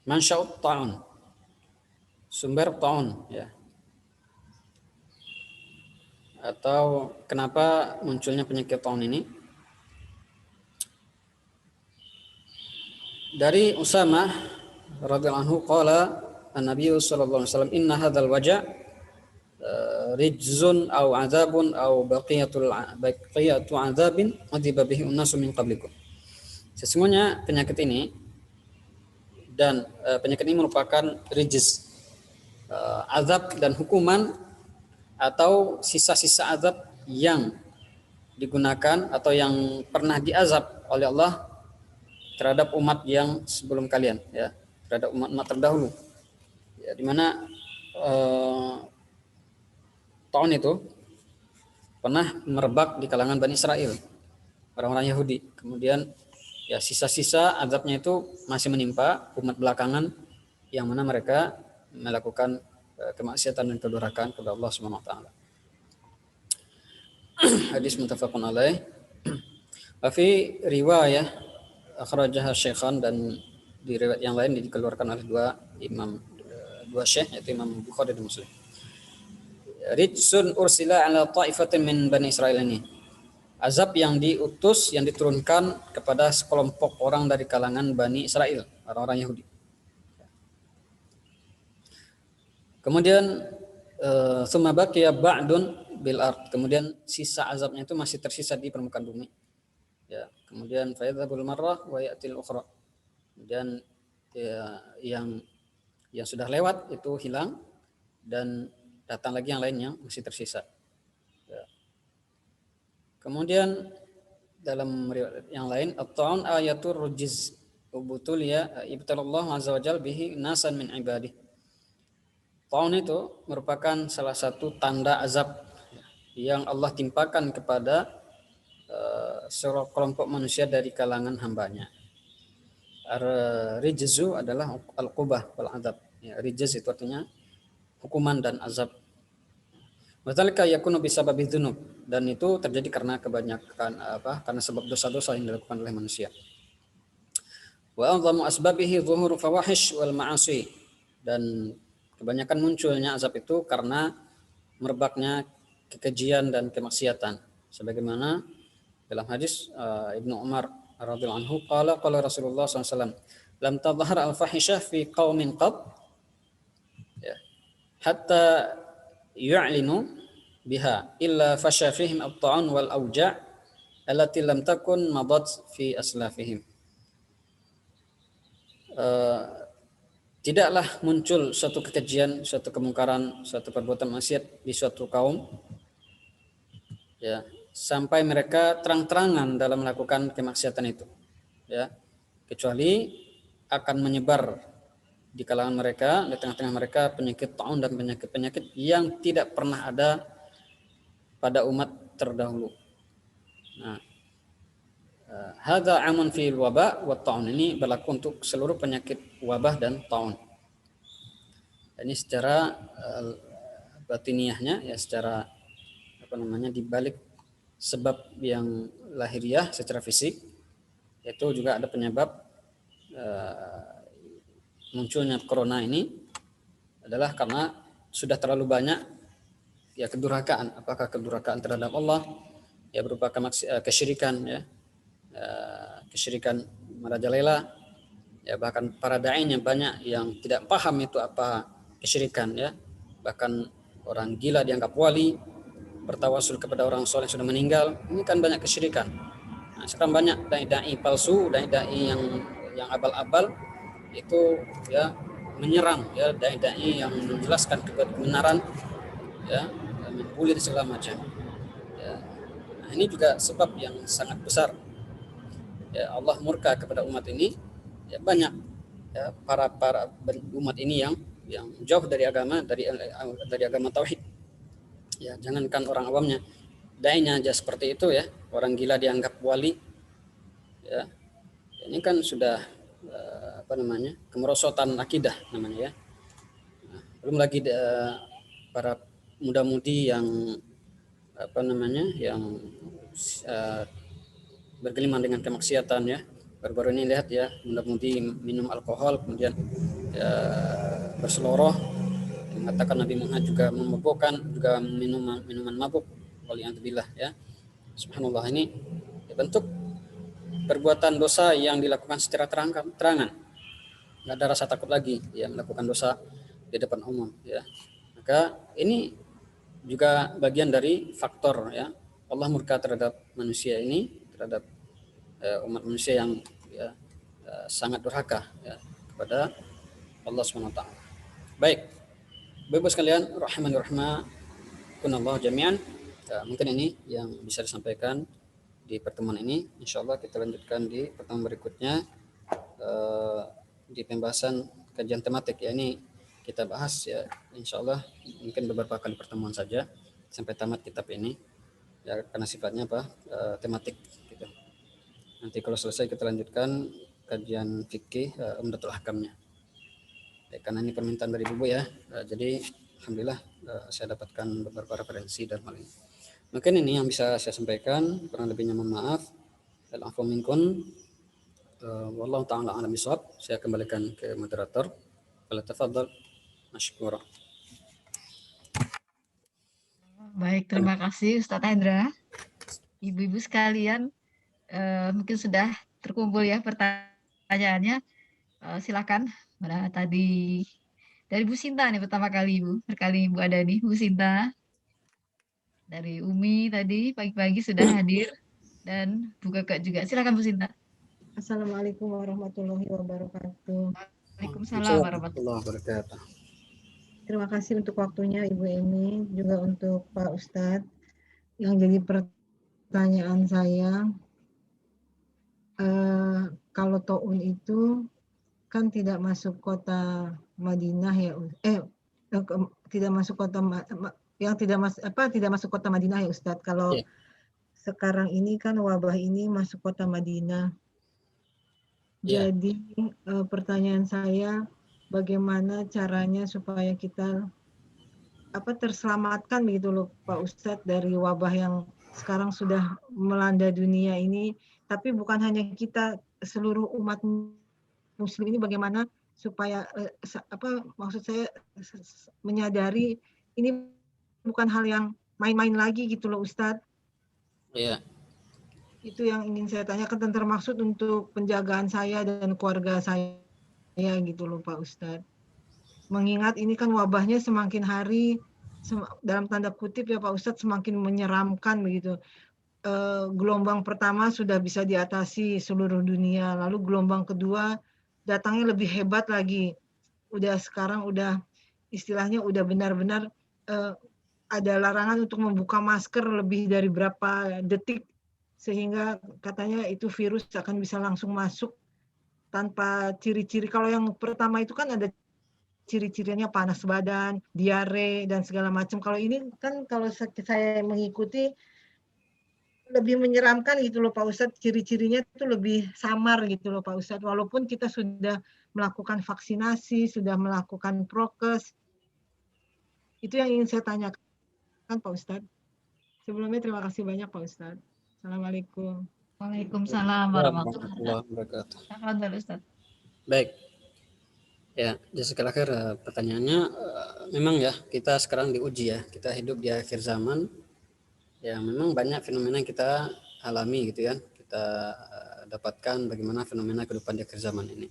Speaker 1: mansya'ut ta'un, sumber ta'un, ya, atau kenapa munculnya penyakit ta'un ini. Dari Usamah radhiyallahu anhu qala an-nabiy sallallahu alaihi wasallam inna hadzal waja' rijzun aw adzabun aw baqiyatu adzabin adiba bihi unnasu min qablikum. Sesungguhnya penyakit ini dan penyakit ini merupakan rijz, azab dan hukuman atau sisa-sisa azab yang digunakan atau yang pernah diazab oleh Allah terhadap umat yang sebelum kalian, ya, terhadap umat terdahulu, ya, di mana tahun itu pernah merebak di kalangan Bani Israel, orang-orang Yahudi. Kemudian ya sisa-sisa azabnya itu masih menimpa umat belakangan yang mana mereka melakukan kemaksiatan dan kedurhakaan kepada Allah Subhanahu wa taala. Hadis muttafaqun alaih. Wa fi riwayah akhrajaha Syaikhan, dan di riwayat yang lain dikeluarkan oleh dua syekh, yaitu Imam Bukhari dan Muslim. Rijsun ursila ala ta'ifatin min Bani Israel, ini azab yang diutus, yang diturunkan kepada sekelompok orang dari kalangan Bani Israel, orang-orang Yahudi. Kemudian summa baqiya ba'dun bil ard, kemudian sisa azabnya itu masih tersisa di permukaan bumi. Ya, kemudian fayadhabul marrah wa ya'til ukhra. Kemudian ya, yang sudah lewat itu hilang dan datang lagi yang lainnya masih tersisa. Ya. Kemudian dalam riwayat yang lain, at-ta'un ayatur rujiz ubutul ya ibtalallahu azza wajal bihi nasan min ibadih. Ta'un itu merupakan salah satu tanda azab yang Allah timpakan kepada sekelompok manusia dari kalangan hambanya. Rijzu adalah al-qubah wal azab. Ya, rijz itu artinya hukuman dan azab. Wadzalika yakunu bisababi dzunub, dan itu terjadi karena kebanyakan karena sebab dosa-dosa yang dilakukan oleh manusia. Wa a'dhamu asbabihi dhuhuru fawahish wal ma'asi, dan kebanyakan munculnya azab itu karena merebaknya kekejian dan kemaksiatan, sebagaimana dalam hadis Ibnu Umar radhiyallahu anhu qala Rasulullah SAW, lam tadhhar al-fahisyah fi qaumin qad, ya, hatta yu'linu biha illa fasha fihim at-ta'un wal awja' allati lam takun madat fi aslafihim. Tidaklah muncul suatu kekejian, suatu kemungkaran, suatu perbuatan maksiat di suatu kaum ya, sampai mereka terang-terangan dalam melakukan kemaksiatan itu, ya, kecuali akan menyebar di kalangan mereka, di tengah-tengah mereka penyakit taun dan penyakit-penyakit yang tidak pernah ada pada umat terdahulu. Nah, hadza amun fil waba wa taun, ini berlaku untuk seluruh penyakit wabah dan taun. Ini secara batiniahnya, ya, secara apa namanya, dibalik sebab yang lahiriah secara fisik, itu juga ada penyebab munculnya corona ini adalah karena sudah terlalu banyak, ya, kedurhakaan. Apakah kedurhakaan terhadap Allah, ya, berupa kesyirikan, ya, kesyirikan merajalela, ya, bahkan para dai-nya banyak yang tidak paham itu apa kesyirikan, ya, bahkan orang gila dianggap wali, bertawasul kepada orang soleh yang sudah meninggal, ini kan banyak kesyirikan. Nah, sekarang banyak dai-dai palsu, dai-dai yang abal-abal itu, ya, menyerang, ya, dai-dai yang menjelaskan kebenaran, ya, membuli segala macam, ya. Nah, ini juga sebab yang sangat besar, ya, Allah murka kepada umat ini, ya, banyak, ya, para umat ini yang jauh dari agama, dari agama tauhid, ya, jangankan orang awamnya, dai-nya aja seperti itu, ya, orang gila dianggap wali, ya, ini kan sudah apa namanya, kemerosotan akidah namanya, ya. Nah, belum lagi para muda-mudi yang apa namanya, yang uh, bergelimang dengan kemaksiatan, ya. Baru-baru ini lihat, ya, muda-mudi minum alkohol, kemudian, ya, berseloroh, mengatakan Nabi Muhammad juga memabukkan, juga minuman mabuk, waliyadzubillah, ya. Subhanallah, ini, ya, bentuk perbuatan dosa yang dilakukan secara terangan, nggak ada rasa takut lagi, ya, melakukan dosa di depan umum, ya. Maka ini juga bagian dari faktor, ya, Allah murka terhadap manusia ini, terhadap umat manusia yang, ya, sangat durhaka, ya, kepada Allah SWT. Baik, Bapak sekalian, rahimani rahimakumullah jami'an. Mungkin ini yang bisa disampaikan di pertemuan ini. Insya Allah kita lanjutkan di pertemuan berikutnya, di pembahasan kajian tematik, ya, ini kita bahas, ya, insya Allah mungkin beberapa kali pertemuan saja sampai tamat kitab ini, ya, karena sifatnya apa, tematik gitu. Nanti kalau selesai kita lanjutkan kajian fikih Umdatul Ahkamnya, ya, karena ini permintaan dari Bubu, ya, jadi alhamdulillah saya dapatkan beberapa referensi dan hal ini. Mungkin ini yang bisa saya sampaikan, kurang lebihnya mohon maaf. Al-afwu minkum. Wallahu ta'ala a'lam bishawab. Saya kembalikan ke moderator. Falyatafadhal mashkura.
Speaker 2: Baik, terima kasih Ustadz Hendra. Ibu-ibu sekalian, mungkin sudah terkumpul, ya, pertanyaannya. Silakan. Mana tadi dari Bu Sinta nih pertama kali Ibu. Sekali Ibu ada nih, Bu Sinta. Dari Umi tadi pagi-pagi sudah hadir. Dan Bu Keke juga. Silakan Bu Sinta.
Speaker 3: Assalamualaikum warahmatullahi wabarakatuh.
Speaker 2: Waalaikumsalam
Speaker 1: warahmatullahi wabarakatuh.
Speaker 3: Terima kasih untuk waktunya Ibu Emi, juga untuk Pak Ustadz. Yang jadi pertanyaan saya, kalau To'un itu kan tidak masuk kota Madinah, ya, tidak masuk kota yang tidak masuk kota Madinah, ya Ustadz. Kalau sekarang ini kan wabah ini masuk kota Madinah. Jadi pertanyaan saya, bagaimana caranya supaya kita terselamatkan begitu loh Pak Ustadz dari wabah yang sekarang sudah melanda dunia ini, tapi bukan hanya kita, seluruh umat muslim ini bagaimana supaya maksud saya menyadari ini bukan hal yang main-main lagi gitu loh Ustadz.
Speaker 1: Iya.
Speaker 3: Itu yang ingin saya tanyakan, dan termaksud untuk penjagaan saya dan keluarga saya gitu loh Pak Ustadz. Mengingat ini kan wabahnya semakin hari, dalam tanda kutip, ya Pak Ustadz, semakin menyeramkan begitu. Gelombang pertama sudah bisa diatasi seluruh dunia, lalu gelombang kedua datangnya lebih hebat lagi. Sekarang istilahnya udah benar-benar ada larangan untuk membuka masker lebih dari berapa detik, sehingga katanya itu virus akan bisa langsung masuk tanpa ciri-ciri. Kalau yang pertama itu kan ada ciri-cirinya panas badan, diare, dan segala macam. Kalau ini kan kalau saya mengikuti lebih menyeramkan gitu loh Pak Ustadz, ciri-cirinya itu lebih samar gitu loh Pak Ustadz. Walaupun kita sudah melakukan vaksinasi, sudah melakukan prokes, itu yang ingin saya tanyakan Pak Ustadz. Sebelumnya terima kasih banyak Pak Ustadz. Assalamualaikum.
Speaker 2: Waalaikumsalam warahmatullahi
Speaker 1: wabarakatuh.
Speaker 2: wabarakatuh. Ustaz.
Speaker 1: Baik. Ya, jazakallahu khair. Pertanyaannya memang ya kita sekarang diuji ya. Kita hidup di akhir zaman. Ya, memang banyak fenomena yang kita alami gitu ya. Kita dapatkan bagaimana fenomena kehidupan di akhir zaman ini.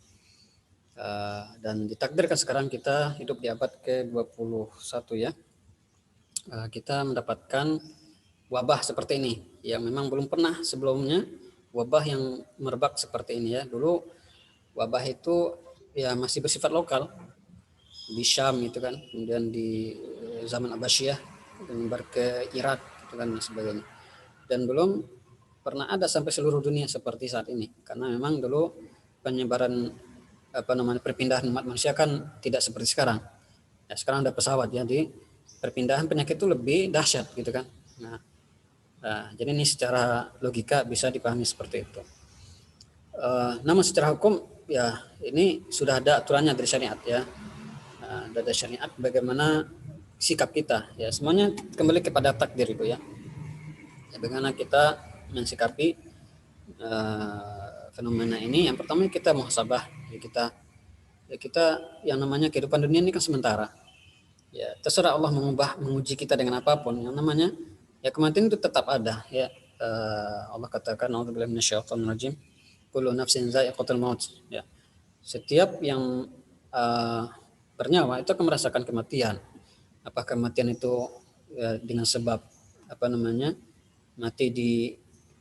Speaker 1: Dan ditakdirkan sekarang kita hidup di abad ke-21 ya. Kita mendapatkan wabah seperti ini yang memang belum pernah sebelumnya wabah yang merebak seperti ini ya. Dulu wabah itu ya masih bersifat lokal di Syam itu kan, kemudian di zaman Abbasiyah menyebar ke Irak itu kan dan sebagainya. Dan belum pernah ada sampai seluruh dunia seperti saat ini karena memang dulu penyebaran perpindahan umat manusia kan tidak seperti sekarang. Ya, sekarang ada pesawat jadi perpindahan penyakit itu lebih dahsyat gitu kan. Nah, jadi ini secara logika bisa dipahami seperti itu. Namun secara hukum ya ini sudah ada aturannya dari syariat ya. Dari syariat bagaimana sikap kita ya, semuanya kembali kepada takdir itu ya. Bagaimana kita mensikapi fenomena ini. Yang pertama kita muhasabah ya, kita yang namanya kehidupan dunia ini kan sementara. Ya, terserah Allah menguji kita dengan apapun. Yang namanya ya kematian itu tetap ada ya. Allah katakan a'udzubillahi minasyaitonir rajim kullu nafsin dha'iqatul maut ya. Setiap yang bernyawa itu akan merasakan kematian. Apakah kematian itu ya, dengan sebab mati di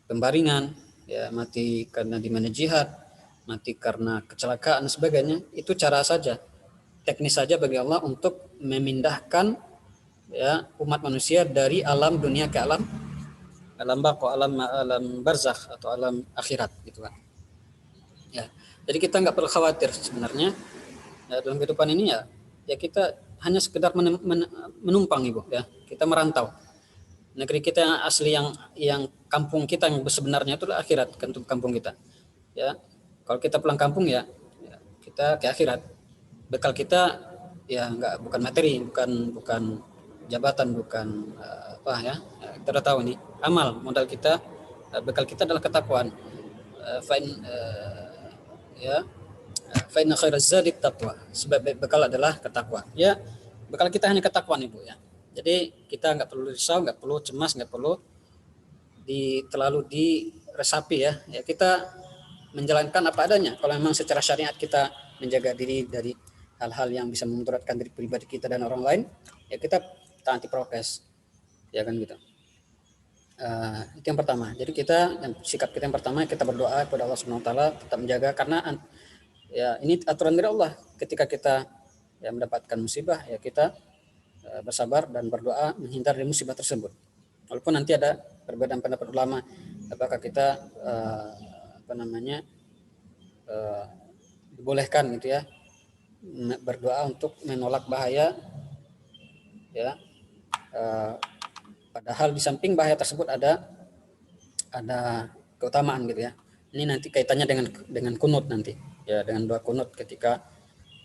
Speaker 1: pembaringan ya, mati karena di mana jihad, mati karena kecelakaan dan sebagainya, itu cara saja, teknis saja bagi Allah untuk memindahkan ya umat manusia dari alam dunia ke alam baqo, alam barzakh atau alam akhirat gitu kan. Ya. Jadi kita nggak perlu khawatir sebenarnya ya, dalam kehidupan ini ya kita hanya sekedar menumpang Ibu ya. Kita merantau. Negeri kita yang asli yang kampung kita yang sebenarnya itu akhirat kan kampung kita. Ya. Kalau kita pulang kampung ya kita ke akhirat. Bekal kita ya bukan materi, bukan jabatan, bukan kita udah tahu nih amal modal kita, bekal kita adalah ketakwaan. Fa inna khairaz zadi taqwa, sebab bekal adalah ketakwaan ya. Bekal kita hanya ketakwaan Ibu ya. Jadi kita nggak perlu risau, nggak perlu cemas, nggak perlu terlalu diresapi ya. Kita menjalankan apa adanya. Kalau memang secara syariat kita menjaga diri dari hal-hal yang bisa memudaratkan diri pribadi kita dan orang lain, ya kita taati prokes, ya kan gitu. Itu yang pertama. Jadi sikap kita yang pertama kita berdoa kepada Allah Subhanahu Wa Taala tetap menjaga karena ya ini aturan dari Allah. Ketika kita ya mendapatkan musibah ya kita bersabar dan berdoa menghindar dari musibah tersebut. Walaupun nanti ada perbedaan pendapat ulama apakah kita dibolehkan gitu ya berdoa untuk menolak bahaya ya, padahal di samping bahaya tersebut ada keutamaan gitu ya. Ini nanti kaitannya dengan kunut nanti ya, dengan doa kunut ketika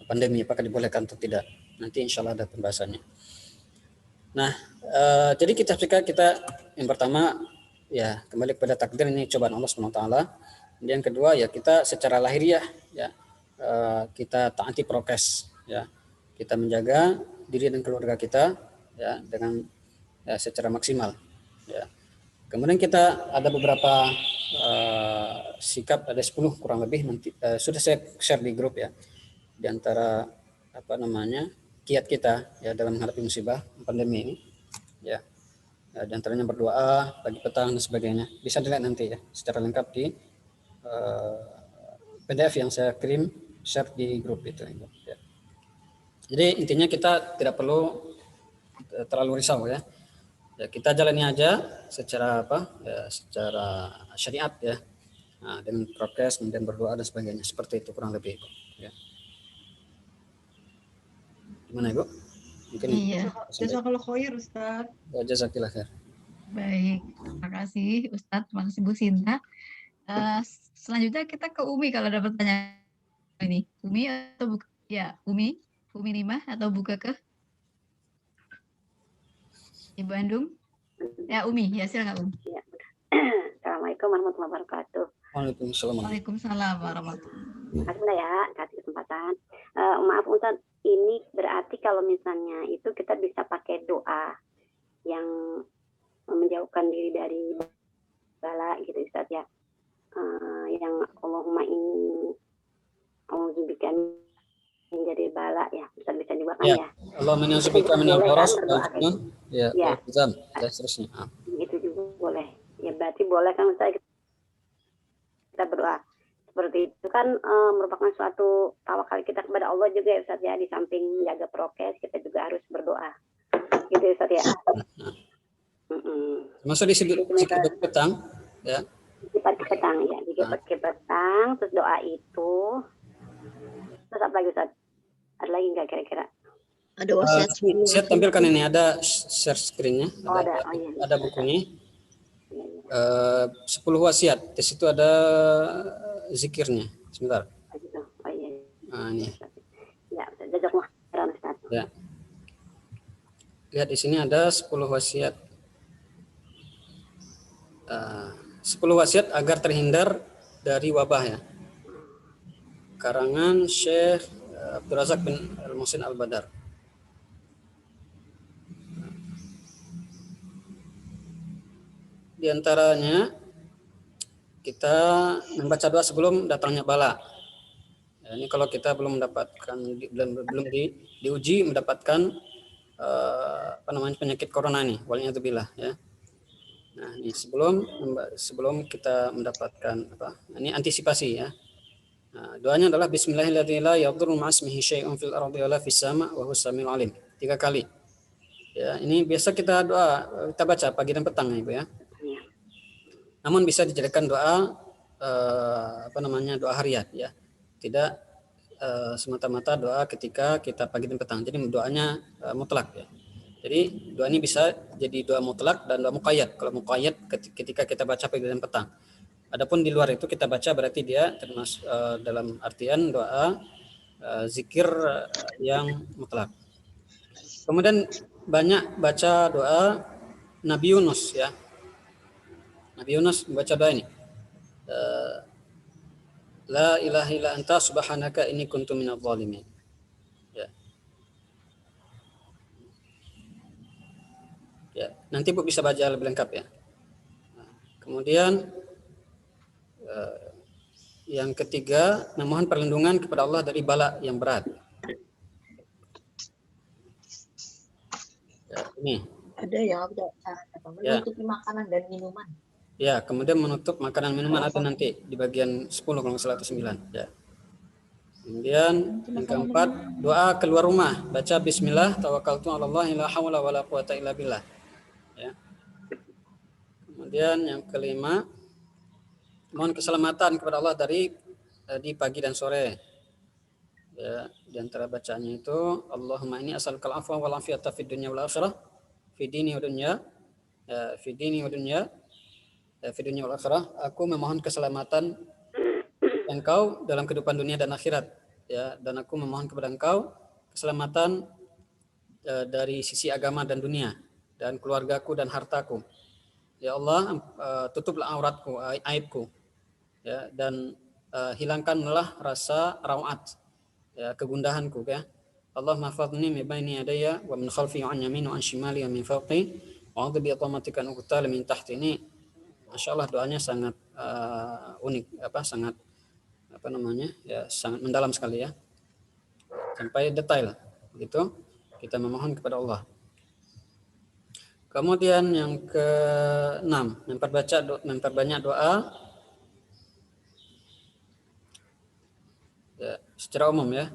Speaker 1: pandemi apakah dibolehkan atau tidak, nanti insya Allah ada pembahasannya. Nah jadi kita yang pertama ya kembali kepada takdir, ini cobaan Allah SWT. Yang kedua ya kita secara lahiriah ya kita taati prokes ya, kita menjaga diri dan keluarga kita ya dengan secara maksimal ya. Kemudian kita ada beberapa sikap, ada 10 kurang lebih, nanti sudah saya share di grup ya, di antara kiat kita ya dalam menghadapi musibah pandemi ini ya. Di antaranya berdoa pagi petang dan sebagainya, bisa dilihat nanti ya secara lengkap di PDF yang saya kirim share di grup itu ya. Jadi intinya kita tidak perlu terlalu risau ya. Ya, kita jalani aja secara apa? Ya, secara syariat ya. Nah, dengan prokes, kemudian berdoa dan sebagainya. Seperti itu kurang lebih, Ibu. Ya. Gimana, Ibu? Mungkin itu.
Speaker 2: Iya,
Speaker 3: Jazakallah khair Ustaz.
Speaker 1: Jazakillah khair.
Speaker 2: baik. Terima kasih Ustadz, terima kasih Bu Sinta. Selanjutnya kita ke Umi kalau ada pertanyaan ini. Umi atau buka? Ya, Umi Lima atau buka ke Ibu Andung? Ya, Umi. Ya, silakan Umi.
Speaker 4: Ya. Assalamualaikum warahmatullahi wabarakatuh.
Speaker 1: Waalaikumsalam.
Speaker 2: Waalaikumsalam warahmatullahi.
Speaker 4: Terima kasih Bunda ya, kasih kesempatan. Maaf Ustaz, ini berarti kalau misalnya itu kita bisa pakai doa yang menjauhkan diri dari bala gitu Ustaz ya. Yang Allahumma inni a'udzubika min dari bala ya. Ustaz bisa juga kan ya.
Speaker 1: Allah menazubika minal baras ya,
Speaker 4: Ya.
Speaker 1: dan seterusnya.
Speaker 4: Itu juga boleh. Ya berarti boleh kan Ustaz kita berdoa seperti itu kan merupakan suatu tawakal kita kepada Allah juga ya Ustaz ya, di samping menjaga prokes kita juga harus berdoa gitu ya Ustaz ya.
Speaker 1: Masuk di zikir petang ya.
Speaker 4: Zikir petang ya, zikir petang terus doa itu terus apa lagi Ustaz? Ada lagi nggak kira-kira?
Speaker 5: Ada wasiat.
Speaker 1: Saya tampilkan ini ada share screen-nya, ada bukunya. 10 wasiat. Di situ ada zikirnya. Sebentar.
Speaker 4: Oh iya.
Speaker 1: Nah, ini.
Speaker 4: Ya, jazakumullah khairan Ustaz.
Speaker 1: Ya. Lihat di sini ada 10 wasiat. 10 wasiat agar terhindar dari wabah ya. Karangan Syekh Abdul Razak bin Al-Muhsin Al-Badar. Di antaranya kita membaca doa sebelum datangnya bala. Ya, ini kalau kita belum mendapatkan belum diuji mendapatkan penyakit corona nih, waliyadzubillah ya. Nah, ini sebelum kita mendapatkan ini antisipasi ya. Nah, doanya adalah bismillahirrahmanirrahim la yadurru ma'asmihi syai'un fil ardi wala fis sama' wa huwas samiul alim. 3 kali. Ya, ini biasa kita baca pagi dan petang ya, Ibu ya. Namun bisa dijadikan doa doa harian ya. Tidak semata-mata doa ketika kita pagi dan petang. Jadi doanya mutlak ya. Jadi doa ini bisa jadi doa mutlak dan doa muqayyad. Kalau muqayyad ketika kita baca pagi dan petang. Adapun di luar itu kita baca berarti dia termasuk dalam artian doa zikir yang mutlak. Kemudian banyak baca doa Nabi Yunus ya. Nabi Yunus membaca doa ini. La ilaha illa anta subhanaka inni kuntu minadh dhalimin. Ya. Ya, nanti Bu bisa baca lebih lengkap ya. Nah, kemudian yang ketiga, memohon perlindungan kepada Allah dari bala yang berat. Ya, ini.
Speaker 5: Ada yang menutupi makanan dan minuman.
Speaker 1: Ya, kemudian menutup makanan minuman ada nanti di bagian 10 kalau nggak salah atau 9. Ya. Kemudian yang keempat, doa keluar rumah, baca bismillah tawakkaltu 'alallahi la haula wala quwata illa billah. Ya. Kemudian yang kelima, mohon keselamatan kepada Allah dari di pagi dan sore. Ya, di antara bacaannya itu Allahumma inni as'alukal afwa wal afiyata fid dunya wal akhirah fi dini wa dunya fi dini wa dunya fi dunya wal akhirah. Aku memohon keselamatan Engkau dalam kehidupan dunia dan akhirat ya, dan aku memohon kepada Engkau keselamatan dari sisi agama dan dunia dan keluargaku dan hartaku. Ya Allah, tutuplah auratku, aibku ya, dan hilangkanlah rasa rawat ya, kegundahanku ya. Allah mahfadni min baini yadayya wa min khalfi wa an yamin wa an shimali wa min fawqi wa a'udzu bi atamatika an uqtala min tahti. Ini masyaallah doanya sangat unik sangat ya, sangat mendalam sekali ya. Sampai detail begitu kita memohon kepada Allah. Kemudian yang ke-6, memperbanyak doa ya, secara umum ya.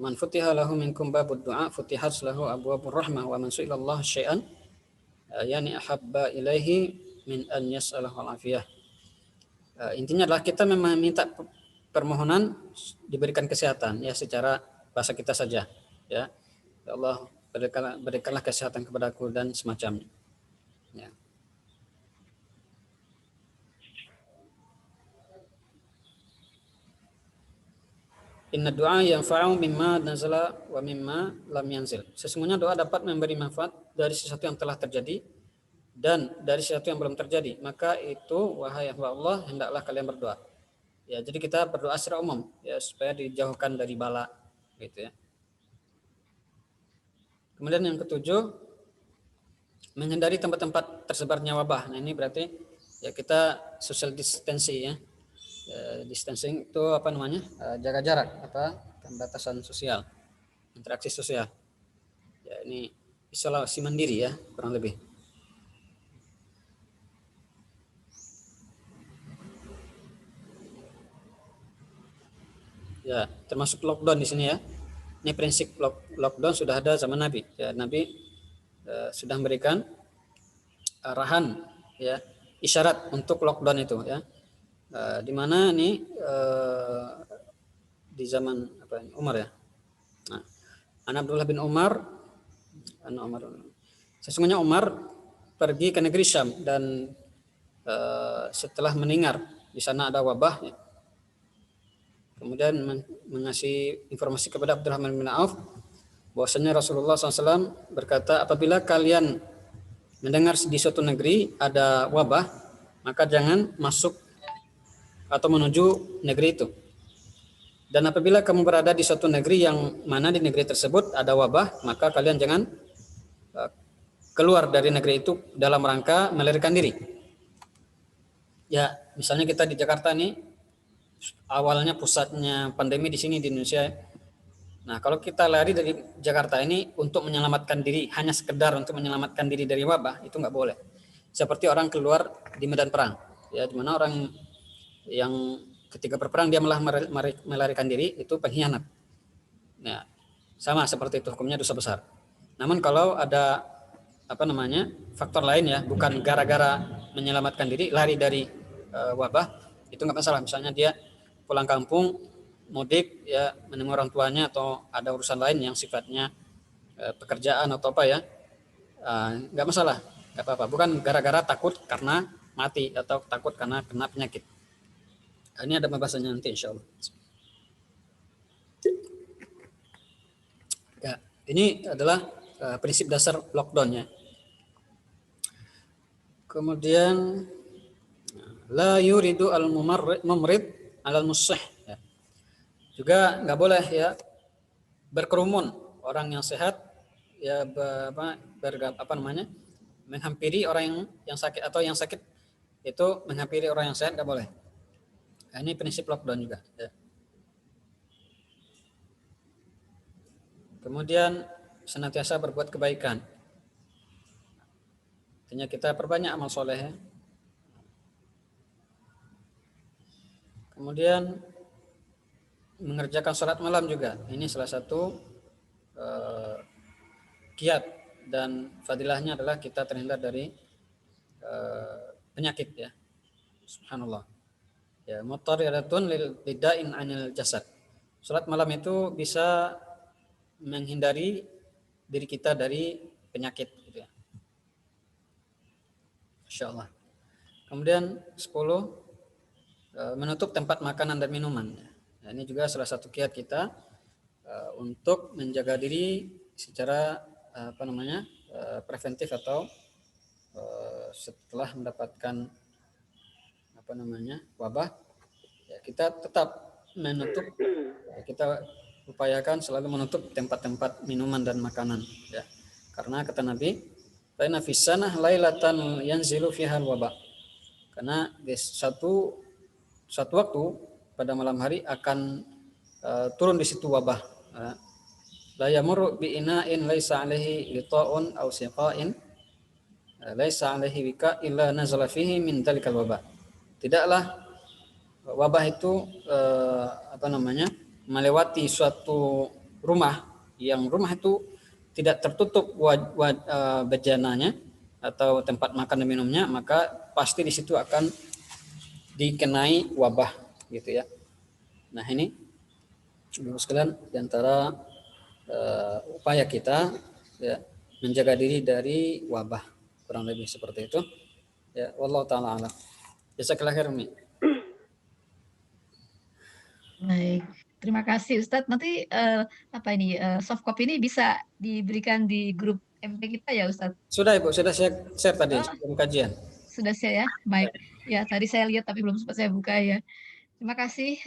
Speaker 1: Man futiha lahu minkum babud du'a futihat lahu abwabur rahmah wa man su'ila Allah syai'an yani ahabba ilaihi min an yas'alahu al-afiyah. Intinya adalah kita memang minta permohonan diberikan kesehatan ya secara bahasa kita saja ya. Ya Allah berikanlah kesehatan kepadaku dan semacamnya. Ya. Inna du'a yanfa'u mimma nazala wa mimma lam yanzil. Sesungguhnya doa dapat memberi manfaat dari sesuatu yang telah terjadi dan dari sesuatu yang belum terjadi. Maka itu wahai hamba Allah hendaklah kalian berdoa. Ya, jadi kita berdoa secara umum ya supaya dijauhkan dari bala gitu ya. Kemudian yang ketujuh, menghindari tempat-tempat tersebarnya wabah. Nah, ini berarti ya kita social distancing ya. Distancing itu apa namanya? Jaga jarak, pembatasan sosial, interaksi sosial. Ya, ini isolasi mandiri ya, kurang lebih. Ya, termasuk lockdown di sini ya. Ini prinsip lockdown sudah ada zaman Nabi. Ya, Nabi sudah memberikan arahan ya, isyarat untuk lockdown itu ya. Di mana nih di zaman Umar ya. Nah, Abdullah bin Umar, sesungguhnya Umar pergi ke negeri Syam dan setelah mendengar di sana ada wabah, ya, kemudian mengasih informasi kepada Abdurrahman bin Auf bahwasanya Rasulullah SAW berkata, apabila kalian mendengar di suatu negeri ada wabah, maka jangan masuk atau menuju negeri itu. Dan apabila kamu berada di suatu negeri yang mana di negeri tersebut ada wabah, maka kalian jangan keluar dari negeri itu dalam rangka melarikan diri. Ya, misalnya kita di Jakarta nih, awalnya pusatnya pandemi di sini di Indonesia. Nah, kalau kita lari dari Jakarta ini untuk menyelamatkan diri, hanya sekedar untuk menyelamatkan diri dari wabah, itu nggak boleh. Seperti orang keluar di medan perang, ya, di mana orang yang ketika berperang dia malah melarikan diri, itu pengkhianat. Nah, sama seperti itu, hukumnya dosa besar. Namun kalau ada faktor lain ya, bukan gara-gara menyelamatkan diri, lari dari wabah, itu nggak masalah. Misalnya dia pulang kampung, mudik ya, menemui orang tuanya atau ada urusan lain yang sifatnya pekerjaan atau apa ya, nggak masalah, nggak apa-apa. Bukan gara-gara takut karena mati atau takut karena kena penyakit. Ini ada pembahasannya nanti insya Allah. Ya, ini adalah prinsip dasar lockdown ya. Kemudian la yuridu al mumrid alal musih. Ya. Juga nggak boleh ya berkerumun orang yang sehat ya menghampiri orang yang sakit, atau yang sakit itu menghampiri orang yang sehat, nggak boleh. Nah, ini prinsip lockdown juga. Ya. Kemudian senantiasa berbuat kebaikan. Artinya kita perbanyak amal soleh. Ya. Kemudian mengerjakan sholat malam juga. Ini salah satu kiat dan fadilahnya adalah kita terhindar dari penyakit ya. Subhanallah. Ya, mutaridatun lida'in anil jasad. Salat malam itu bisa menghindari diri kita dari penyakit gitu ya. Insyaallah. Kemudian 10, menutup tempat makanan dan minuman. Nah, ini juga salah satu kiat kita untuk menjaga diri secara preventif atau setelah mendapatkan wabah, ya, kita tetap menutup, ya, kita upayakan selalu menutup tempat-tempat minuman dan makanan ya, karena kata Nabi, fa inna fis sanah lailatan yanzilu fiha al-waba, karena di satu waktu pada malam hari akan turun di situ wabah. La yamurru bi ina'in laisa alaihi lita'un aw siqa'in laisa alaihi wika illa nazala fihi min dalikal waba. Tidaklah wabah itu melewati suatu rumah yang rumah itu tidak tertutup bejananya atau tempat makan dan minumnya, maka pasti di situ akan dikenai wabah gitu ya. Nah ini Ibu sekalian, di antara upaya kita ya, menjaga diri dari wabah, kurang lebih seperti itu ya. Wallahu taala alam. Jazakallahu khairan.
Speaker 2: Baik, terima kasih Ustadz. Nanti apa ini soft copy ini bisa diberikan di grup MP kita ya Ustadz?
Speaker 1: Sudah Ibu, sudah saya share tadi sebelum kajian.
Speaker 2: Sudah share ya, baik. Ya tadi saya lihat tapi belum sempat saya buka ya. Terima kasih.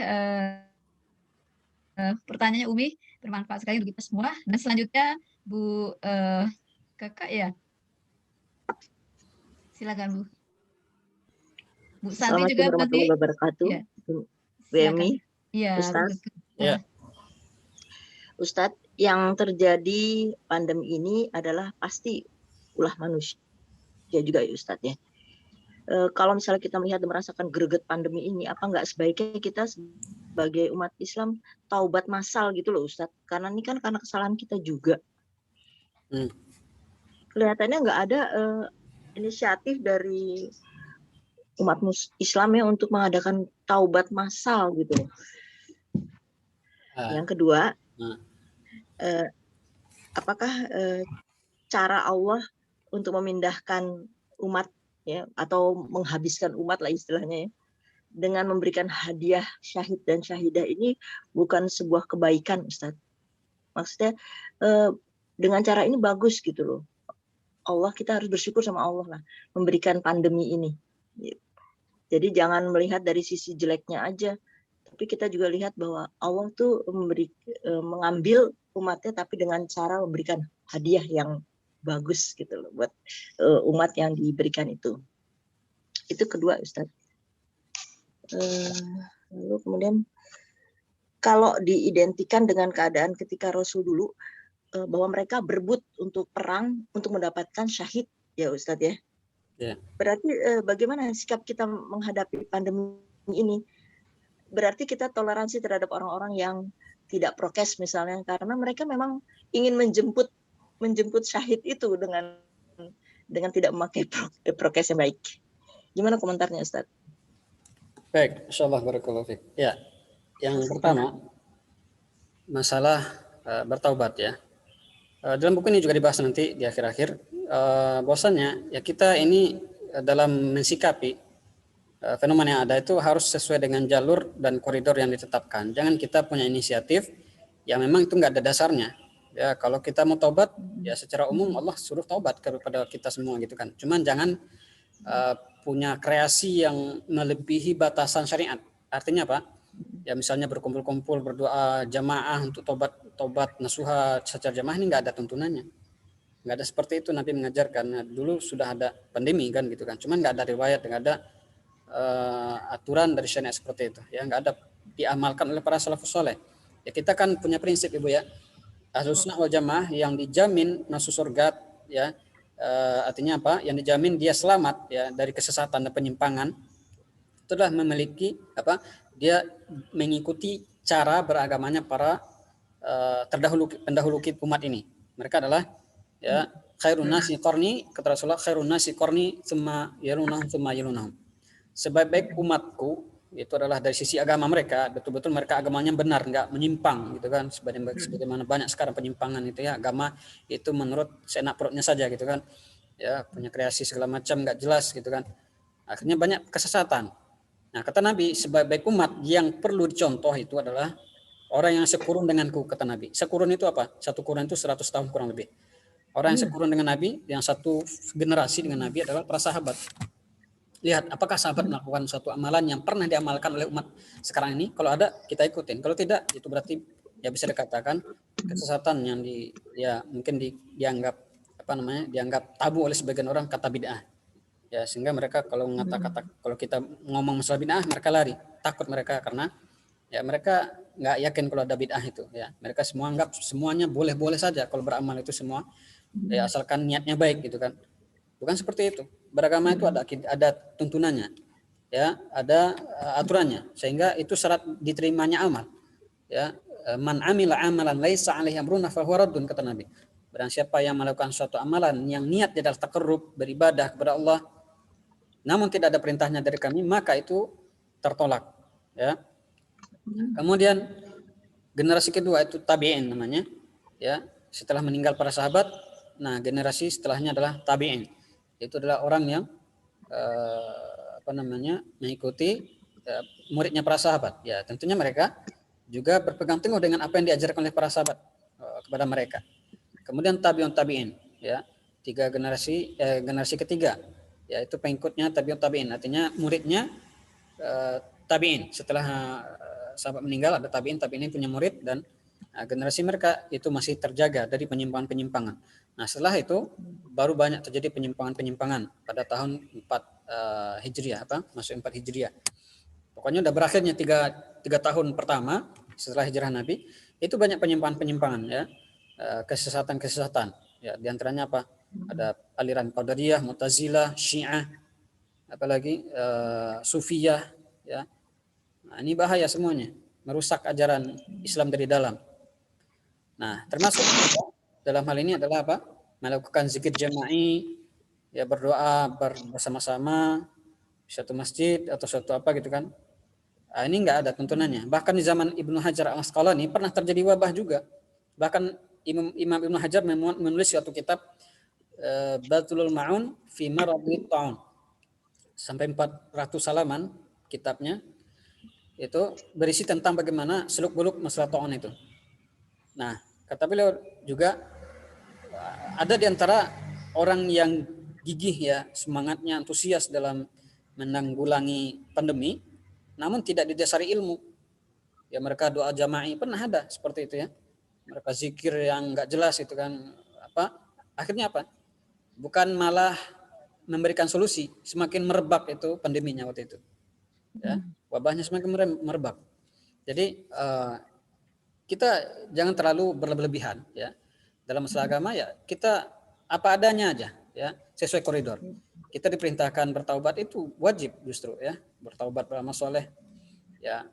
Speaker 2: Pertanyaannya Umi bermanfaat sekali untuk kita semua. Dan selanjutnya Bu Kakak ya, silakan Bu. Bu Santi juga
Speaker 5: Assalamualaikum warahmatullahi wabarakatuh.
Speaker 2: Ya.
Speaker 5: Bu Emi,
Speaker 2: ya,
Speaker 5: Ustadz.
Speaker 1: Ya.
Speaker 5: Ustadz, yang terjadi pandemi ini adalah pasti ulah manusia juga ya Ustadz ya. Kalau misalnya kita melihat dan merasakan greget pandemi ini, apa nggak sebaiknya kita sebagai umat Islam taubat massal gitu loh Ustadz? Karena ini kan karena kesalahan kita juga. Kelihatannya nggak ada inisiatif dari umat Islam ya untuk mengadakan taubat massal gitu. Yang kedua, apakah cara Allah untuk memindahkan umat ya atau menghabiskan umat lah istilahnya ya, dengan memberikan hadiah syahid dan syahidah ini bukan sebuah kebaikan Ustadz? Maksudnya dengan cara ini bagus gitu loh. Allah, kita harus bersyukur sama Allah lah memberikan pandemi ini. Jadi jangan melihat dari sisi jeleknya aja, tapi kita juga lihat bahwa Allah tuh mengambil umatnya tapi dengan cara memberikan hadiah yang bagus gitu loh buat umat yang diberikan itu. Itu kedua Ustadz. Lalu kemudian kalau diidentikan dengan keadaan ketika Rasul dulu, bahwa mereka berebut untuk perang untuk mendapatkan syahid ya Ustadz ya.
Speaker 1: Yeah.
Speaker 5: Berarti bagaimana sikap kita menghadapi pandemi ini? Berarti kita toleransi terhadap orang-orang yang tidak prokes misalnya, karena mereka memang ingin menjemput syahid itu dengan tidak memakai prokes yang baik. Gimana komentarnya Ustadz?
Speaker 1: Baik, insyaallah barakallahu fiik. Ya, yang pertama masalah bertaubat ya. Dalam buku ini juga dibahas nanti di akhir-akhir bahwasannya ya kita ini dalam mensikapi fenomena yang ada itu harus sesuai dengan jalur dan koridor yang ditetapkan. Jangan kita punya inisiatif yang memang itu nggak ada dasarnya. Ya kalau kita mau taubat ya secara umum Allah suruh taubat kepada kita semua gitu kan. Cuman jangan punya kreasi yang melebihi batasan syariat. Artinya apa? Ya misalnya berkumpul-kumpul berdoa jamaah untuk tobat nasuha secara jamaah, ini nggak ada tuntunannya, nggak ada seperti itu Nabi mengajarkan. Nah, dulu sudah ada pandemi kan gitu kan, cuman nggak ada riwayat, nggak ada aturan dari syariat seperti itu ya, nggak ada diamalkan oleh para salafus soleh. Ya kita kan punya prinsip Ibu ya, Ahlus Sunnah wal Jamaah yang dijamin masuk surga ya, artinya apa, yang dijamin dia selamat ya dari kesesatan dan penyimpangan, itu adalah memiliki apa, dia mengikuti cara beragamanya para pendahulu umat ini. Mereka adalah ya khairun nasi qarni, kata Rasulullah, khairun nasi qarni tsumma yalunahum tsumma yalunahum. Sebaik-baik umatku itu adalah dari sisi agama mereka, betul-betul mereka agamanya benar, enggak menyimpang gitu kan, sebagaimana banyak sekarang penyimpangan itu ya, agama itu menurut seenak perutnya saja gitu kan. Ya, punya kreasi segala macam enggak jelas gitu kan. Akhirnya banyak kesesatan. Nah, kata Nabi, sebaik-baik umat yang perlu dicontoh itu adalah orang yang sekurun denganku, kata Nabi. Sekurun itu apa? Satu kurun itu 100 tahun kurang lebih. Orang yang sekurun dengan Nabi, yang satu generasi dengan Nabi adalah para sahabat. Lihat, apakah sahabat melakukan suatu amalan yang pernah diamalkan oleh umat sekarang ini? Kalau ada, kita ikutin. Kalau tidak, itu berarti ya bisa dikatakan kesesatan yang mungkin dianggap dianggap tabu oleh sebagian orang, kata bid'ah. Ya, sehingga mereka kalau kalau kita ngomong masalah bid'ah, mereka lari, takut mereka karena ya mereka nggak yakin kalau ada bid'ah itu ya. Mereka semua anggap semuanya boleh-boleh saja kalau beramal itu semua ya, asalkan niatnya baik gitu kan. Bukan seperti itu. Beragama itu ada tuntunannya. Ya, ada aturannya, sehingga itu syarat diterimanya amal. Ya, man amila amalan laisa alaihi amruna fahuwa raddun, kata Nabi. Barang siapa yang melakukan suatu amalan yang niatnya adalah taqarrub, beribadah kepada Allah, namun tidak ada perintahnya dari kami, maka itu tertolak. Ya. Kemudian generasi kedua itu tabi'in namanya. Ya, setelah meninggal para sahabat, nah generasi setelahnya adalah tabi'in. Itu adalah orang yang mengikuti muridnya para sahabat. Ya, tentunya mereka juga berpegang teguh dengan apa yang diajarkan oleh para sahabat kepada mereka. Kemudian tabi'un tabi'in, ya, generasi ketiga, yaitu pengikutnya tabi'un tabi'in, artinya muridnya tabi'in. Setelah sahabat meninggal ada tabi'in ini punya murid, dan generasi mereka itu masih terjaga dari penyimpangan-penyimpangan. Nah, setelah itu baru banyak terjadi penyimpangan-penyimpangan pada tahun 4 Hijriah, masuk 4 Hijriah. Pokoknya udah berakhirnya tiga tahun pertama setelah hijrah Nabi, itu banyak penyimpangan-penyimpangan, ya. Kesesatan-kesesatan, ya, diantaranya apa? Ada aliran Qadariyah, Mu'tazilah, Syiah, apalagi Sufiyah, ya. Nah, ini bahaya semuanya, merusak ajaran Islam dari dalam. Nah, termasuk dalam hal ini adalah apa? Melakukan zikir jama'i, ya, berdoa bersama-sama di satu masjid atau suatu apa gitu kan. Nah, ini enggak ada tuntunannya. Bahkan di zaman Ibnu Hajar Al-Asqalani pernah terjadi wabah juga. Bahkan Imam Ibnu Hajar menulis suatu kitab Bathulul Ma'un fi Maradit Ta'un. Sampai 400 halaman kitabnya. Itu berisi tentang bagaimana seluk-beluk masalah ta'un itu. Nah, kata beliau juga ada di antara orang yang gigih, ya, semangatnya antusias dalam menanggulangi pandemi, namun tidak didasari ilmu. Ya, mereka doa jama'i pernah ada seperti itu, ya. Mereka zikir yang enggak jelas itu kan, akhirnya apa? Bukan malah memberikan solusi, semakin merebak itu pandeminya waktu itu. Ya, wabahnya semakin merebak. Jadi kita jangan terlalu berlebihan, ya. Dalam masalah agama, ya, kita apa adanya aja, ya, sesuai koridor. Kita diperintahkan bertaubat itu wajib justru, ya, bertaubat beramal soleh, ya,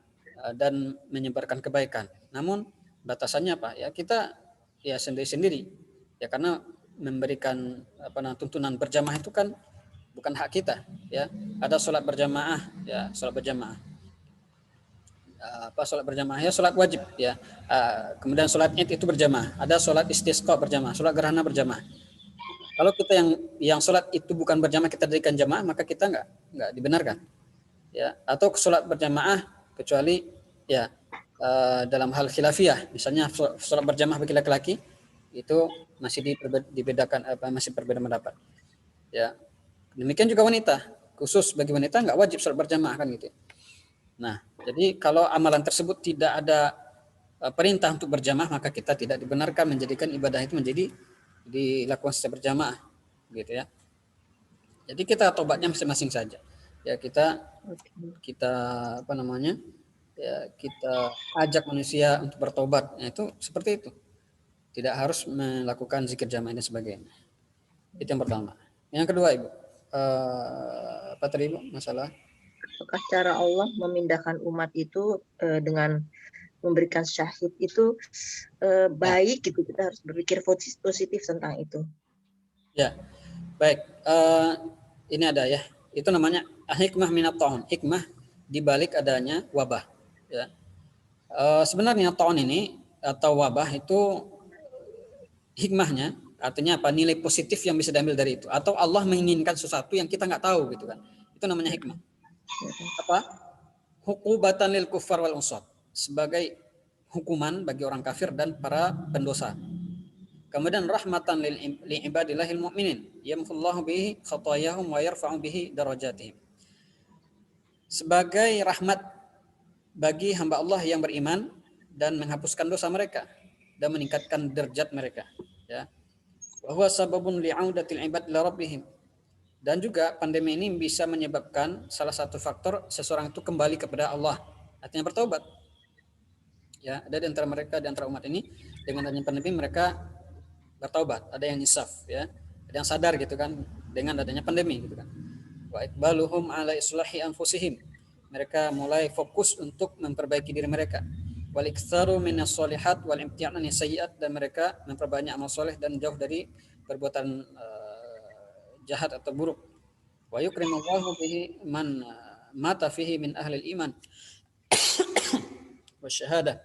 Speaker 1: dan menyebarkan kebaikan. Namun batasannya apa? Ya, kita ya sendiri-sendiri, ya, karena memberikan tuntunan berjamaah itu kan bukan hak kita, ya. Ada sholat berjamaah, ya, sholat berjamaah. Sholat berjamaah, ya, sholat wajib, ya. Kemudian sholat Id itu berjamaah. Ada sholat istisqa berjamaah, sholat gerhana berjamaah. Kalau kita yang sholat itu bukan berjamaah, kita jadikan jamaah, maka kita nggak dibenarkan, ya. Atau sholat berjamaah kecuali, ya, dalam hal khilafiyah, misalnya sholat berjamaah bagi laki-laki itu masih dibedakan, masih berbeda pendapat, ya. Demikian juga wanita, khusus bagi wanita nggak wajib sholat berjamaah kan gitu. Nah, jadi kalau amalan tersebut tidak ada perintah untuk berjamaah, maka kita tidak dibenarkan menjadikan ibadah itu menjadi dilakukan secara berjamaah, gitu, ya. Jadi kita tobatnya masing-masing saja, ya. Kita ya, kita ajak manusia untuk bertobat, ya, itu seperti itu. Tidak harus melakukan zikir jamaah dan sebagainya. Itu yang pertama. Yang kedua, Ibu, apa tadi, Ibu, masalah?
Speaker 5: Apakah cara Allah memindahkan umat itu dengan memberikan syahid itu baik gitu? Kita harus berpikir positif tentang itu.
Speaker 1: Ya, baik. Ini ada, ya. Itu namanya hikmah minat ta'un. Hikmah dibalik adanya wabah, ya. Sebenarnya ta'un ini atau wabah itu hikmahnya artinya apa? Nilai positif yang bisa diambil dari itu, atau Allah menginginkan sesuatu yang kita nggak tahu, gitu kan. Itu namanya hikmah. Apa? Huqubatan lil kuffar wal usad, sebagai hukuman bagi orang kafir dan para pendosa. Kemudian rahmatan lil ibadillahil mu'minin, yamhullahu bihi khatayahum wa yarfa'u bihi darajatihim, sebagai rahmat bagi hamba Allah yang beriman dan menghapuskan dosa mereka dan meningkatkan derajat mereka, ya. Wa huwa sababun li'audatil ibad ila rabbihim, dan juga pandemi ini bisa menyebabkan salah satu faktor seseorang itu kembali kepada Allah, artinya bertaubat. Ya, ada di antara mereka, di antara umat ini, dengan adanya pandemi mereka bertaubat, ada yang insaf, ya, ada yang sadar, gitu kan, dengan adanya pandemi, gitu kan. Wa iqbaluhum ala islahi anfusihim, mereka mulai fokus untuk memperbaiki diri mereka. wal iktsaru minas sholihat wal imtihan anis sayyiat, dan mereka memperbanyak amal soleh dan jauh dari perbuatan jahat atau buruk. Wa yukrimullahu bihi man mata fihi min ahli iman wa syahadah.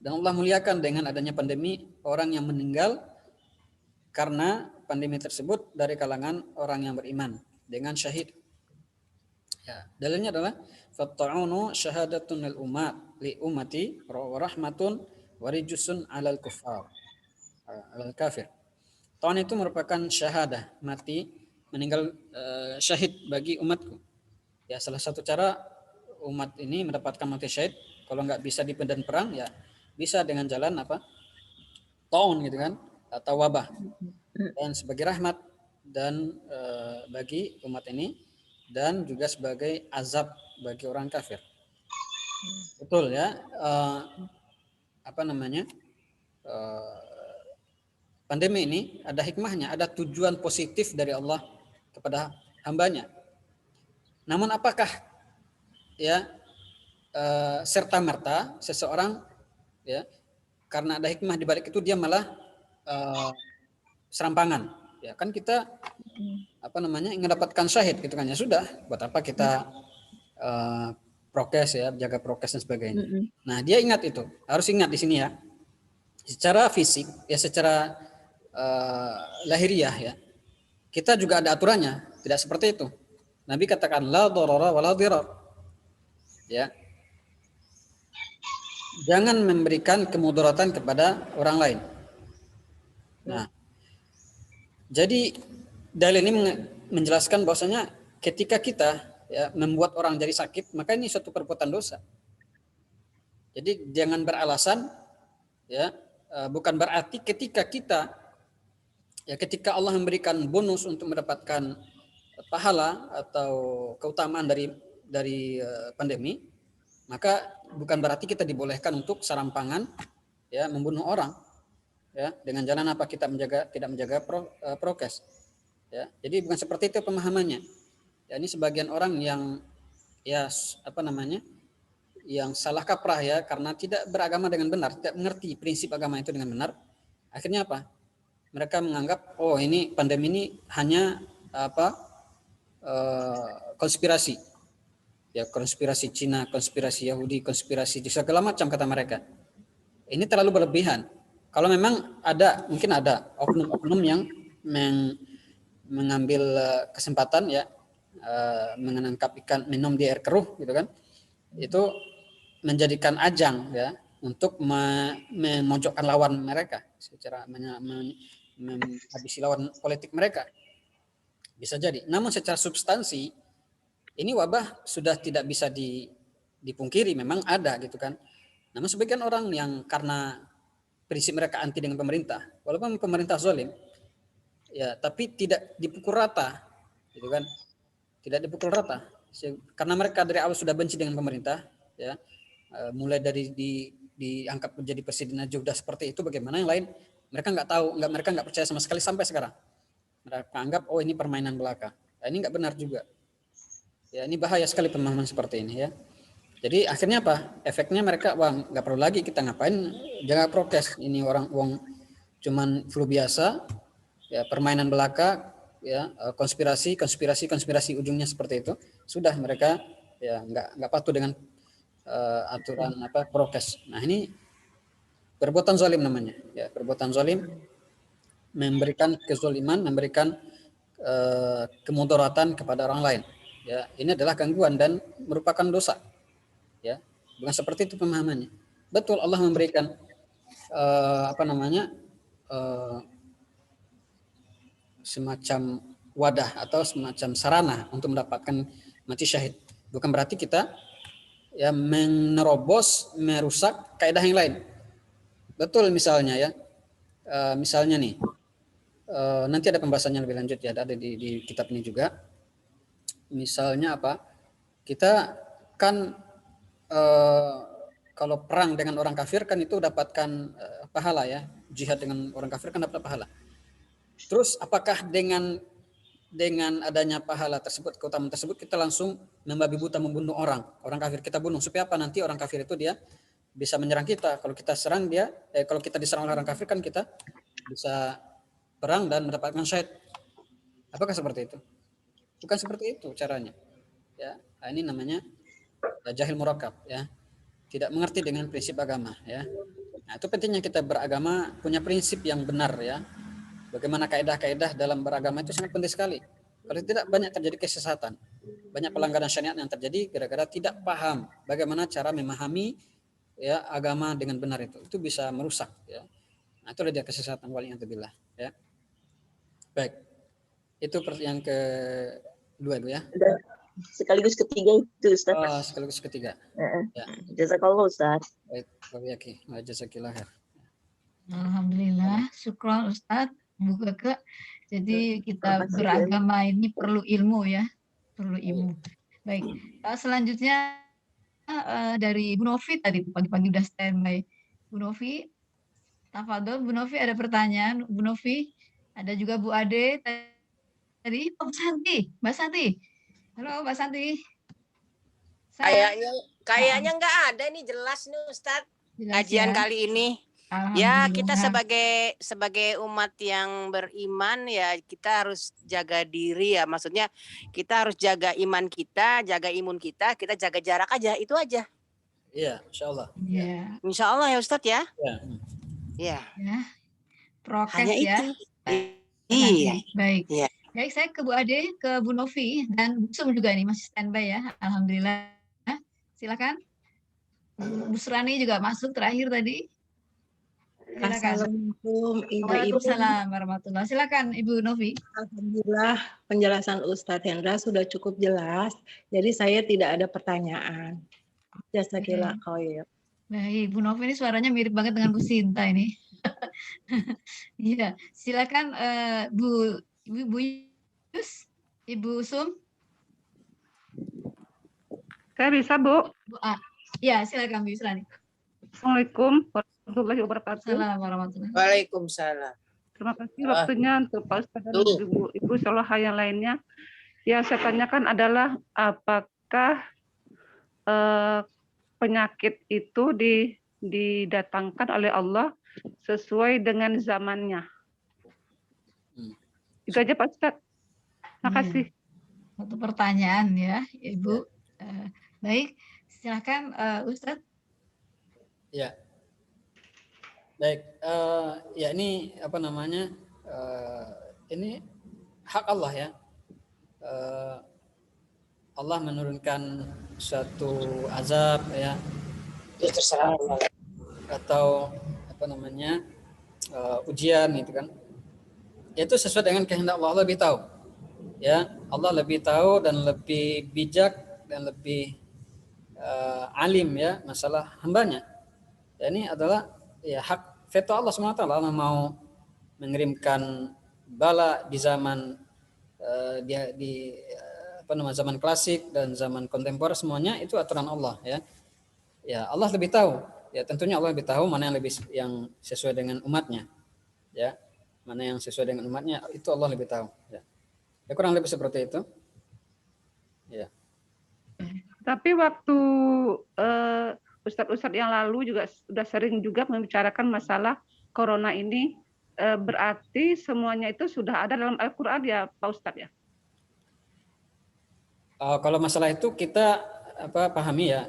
Speaker 1: Dan Allah muliakan dengan adanya pandemi orang yang meninggal karena pandemi tersebut dari kalangan orang yang beriman dengan syahid. Ya, dalilnya adalah fatta'unu syahadatun lil umat li ummati wa rahmatun wa rijusun 'alal kuffar. 'Alal kafir. Ta'un itu merupakan syahadah, mati, meninggal syahid bagi umatku. Ya, salah satu cara umat ini mendapatkan mati syahid kalau nggak bisa di medan perang ya bisa dengan jalan apa? Ta'un gitu kan, atau wabah. Dan sebagai rahmat dan bagi umat ini dan juga sebagai azab bagi orang kafir. Betul ya. Pandemi ini ada hikmahnya, ada tujuan positif dari Allah kepada hambanya. Namun apakah ya serta merta seseorang ya karena ada hikmah di balik itu dia malah serampangan? Ya kan kita ingin dapatkan syahid gitu kan, ya sudah, buat apa kita prokes ya, jaga prokes dan sebagainya. Nah, dia ingat itu, harus ingat di sini ya. Secara fisik ya, secara lahiriah ya, kita juga ada aturannya, tidak seperti itu. Nabi katakan la darara wa la dirar. Ya. Jangan memberikan kemudaratan kepada orang lain. Nah, jadi dalil ini menjelaskan bahwasanya ketika kita ya membuat orang jadi sakit, maka ini suatu perbuatan dosa. Jadi jangan beralasan ya, bukan berarti ketika Allah memberikan bonus untuk mendapatkan pahala atau keutamaan dari pandemi, maka bukan berarti kita dibolehkan untuk serampangan ya membunuh orang ya dengan jalan apa, kita tidak menjaga prokes. Ya, jadi bukan seperti itu pemahamannya. Ya, ini sebagian orang yang ya yang salah kaprah ya, karena tidak beragama dengan benar, tidak mengerti prinsip agama itu dengan benar. Akhirnya apa? Mereka menganggap oh ini pandemi ini hanya konspirasi. Ya, konspirasi Cina, konspirasi Yahudi, konspirasi segala macam kata mereka. Ini terlalu berlebihan. Kalau memang mungkin ada oknum-oknum yang mengambil kesempatan ya menangkap ikan minum di air keruh gitu kan, itu menjadikan ajang ya untuk memojokkan lawan mereka, secara menghabisi lawan politik mereka, bisa jadi. Namun secara substansi ini wabah sudah tidak bisa dipungkiri, memang ada gitu kan. Namun sebagian orang yang karena prinsip mereka anti dengan pemerintah, walaupun pemerintah zalim ya, tapi tidak dipukul rata gitu kan, tidak dipukul rata karena mereka dari awal sudah benci dengan pemerintah ya, mulai dari diangkat menjadi presiden aja udah seperti itu, bagaimana yang lain mereka nggak tahu, mereka nggak percaya sama sekali sampai sekarang. Mereka anggap oh ini permainan belaka. Nah, ini nggak benar juga ya, ini bahaya sekali pemahaman seperti ini ya. Jadi akhirnya apa? Efeknya mereka nggak perlu lagi kita ngapain jaga prokes, ini uang cuman flu biasa ya, permainan belaka ya, konspirasi ujungnya seperti itu. Sudah mereka ya nggak patuh dengan aturan prokes. Nah, ini perbuatan zalim namanya ya, perbuatan zalim, memberikan kezaliman, memberikan kemudaratan kepada orang lain ya. Ini adalah gangguan dan merupakan dosa ya, bukan seperti itu pemahamannya. Betul Allah memberikan semacam wadah atau semacam sarana untuk mendapatkan mati syahid. Bukan berarti kita ya menerobos, merusak kaidah yang lain. Betul, misalnya ya, misalnya nih, nanti ada pembahasannya lebih lanjut ya, ada di kitab ini juga. Misalnya apa? Kita kan kalau perang dengan orang kafir kan itu dapatkan pahala ya, jihad dengan orang kafir kan dapat pahala. Terus apakah dengan adanya pahala tersebut, keutamaan tersebut, kita langsung membabi buta membunuh orang kafir, kita bunuh supaya apa? Nanti orang kafir itu dia bisa menyerang kita. Kalau kita serang dia, kalau kita diserang oleh orang kafir kan kita bisa perang dan mendapatkan syahid. Apakah seperti itu? Bukan seperti itu caranya. Ya, ini namanya jahil murakab, ya. Tidak mengerti dengan prinsip agama, ya. Nah, itu pentingnya kita beragama punya prinsip yang benar, ya. Bagaimana kaidah-kaidah dalam beragama itu sangat penting sekali. Kalau tidak banyak terjadi kesesatan, banyak pelanggaran syariat yang terjadi gara-gara tidak paham bagaimana cara memahami ya agama dengan benar itu bisa merusak, ya. Nah, itu dia kesesatan waliyadzubillah, ya. Baik, itu yang kedua itu ya.
Speaker 5: Dan sekaligus ketiga itu Ustaz.
Speaker 1: Oh, sekaligus ketiga. Ya.
Speaker 5: Jazakallah Ustaz.
Speaker 1: Baik, Wabiyaki, jazakillah khair.
Speaker 2: Alhamdulillah, syukron Ustadz, Bu Keke. Jadi kita beragama ini perlu ilmu ya, perlu ilmu. Baik, selanjutnya dari Bu Novi tadi pagi-pagi udah standby. Bu Novi, tafadhol. Bu Novi ada pertanyaan. Bu Novi, ada juga Bu Ade tadi. Oh, Mbak Santi. Halo Mbak Santi.
Speaker 6: Kayaknya nggak ada nih, jelas nih Ustadz kajian kali ini. Ya, kita sebagai umat yang beriman ya kita harus jaga diri ya. Maksudnya kita harus jaga iman kita, jaga imun kita jaga jarak aja, itu aja.
Speaker 1: Iya, insyaallah.
Speaker 2: Iya.
Speaker 6: Insyaallah ya Ustadz ya.
Speaker 2: Iya. Ya. Prokes
Speaker 6: hanya
Speaker 2: ya.
Speaker 6: Itu.
Speaker 2: Iya. Baik.
Speaker 6: Iya.
Speaker 2: Baik, saya ke Bu Ade, ke Bu Novi dan Bu Sum juga nih masih standby ya. Alhamdulillah. Silakan. Bu Surani juga masuk terakhir tadi.
Speaker 7: Assalamualaikum Ibu-Ibu.
Speaker 2: Waalaikumsalam warahmatullahi. Silakan Ibu Novi.
Speaker 7: Alhamdulillah penjelasan Ustadz Hendra sudah cukup jelas. Jadi saya tidak ada pertanyaan. Jazakillah khair.
Speaker 2: Baik, Bu Novi ini suaranya mirip banget dengan Bu Sinta ini. Iya, silakan Bu Yus, Ibu Sum.
Speaker 8: Saya bisa, Bu?
Speaker 2: Ya, silakan Bu Yusrani.
Speaker 8: Assalamualaikum warahmatullahi wabarakatuh.
Speaker 2: Assalamualaikum warahmatullahi.
Speaker 6: Waalaikumsalam.
Speaker 8: Terima kasih waktunya untuk Pak Ustadz dan Ibu Soloha yang lainnya. Yang saya tanyakan adalah apakah penyakit itu didatangkan oleh Allah sesuai dengan zamannya? Itu aja Pak Ustadz. Terima kasih.
Speaker 2: Satu pertanyaan ya, Ibu. Baik, silakan Ustadz.
Speaker 1: Ya. Baik, ya ini apa namanya? Ini hak Allah ya. Allah menurunkan suatu azab ya.
Speaker 6: Terserah Allah.
Speaker 1: Atau apa namanya? Ujian gitu kan. Itu sesuai dengan kehendak Allah, Allah lebih tahu. Ya, Allah lebih tahu dan lebih bijak dan lebih alim ya masalah hambanya. Ya, ini adalah ya hak veto Allah SWT. Allah mau mengirimkan bala di zaman zaman klasik dan zaman kontemporer, semuanya itu aturan Allah ya. Ya, Allah lebih tahu. Ya, tentunya Allah lebih tahu mana yang sesuai dengan umatnya. Ya. Mana yang sesuai dengan umatnya itu Allah lebih tahu ya. Ya, kurang lebih seperti itu. Ya.
Speaker 8: Tapi waktu Ustadz-Ustadz yang lalu juga sudah sering juga membicarakan masalah corona ini, berarti semuanya itu sudah ada dalam Al-Quran ya Pak Ustadz ya?
Speaker 1: Kalau masalah itu kita pahami ya,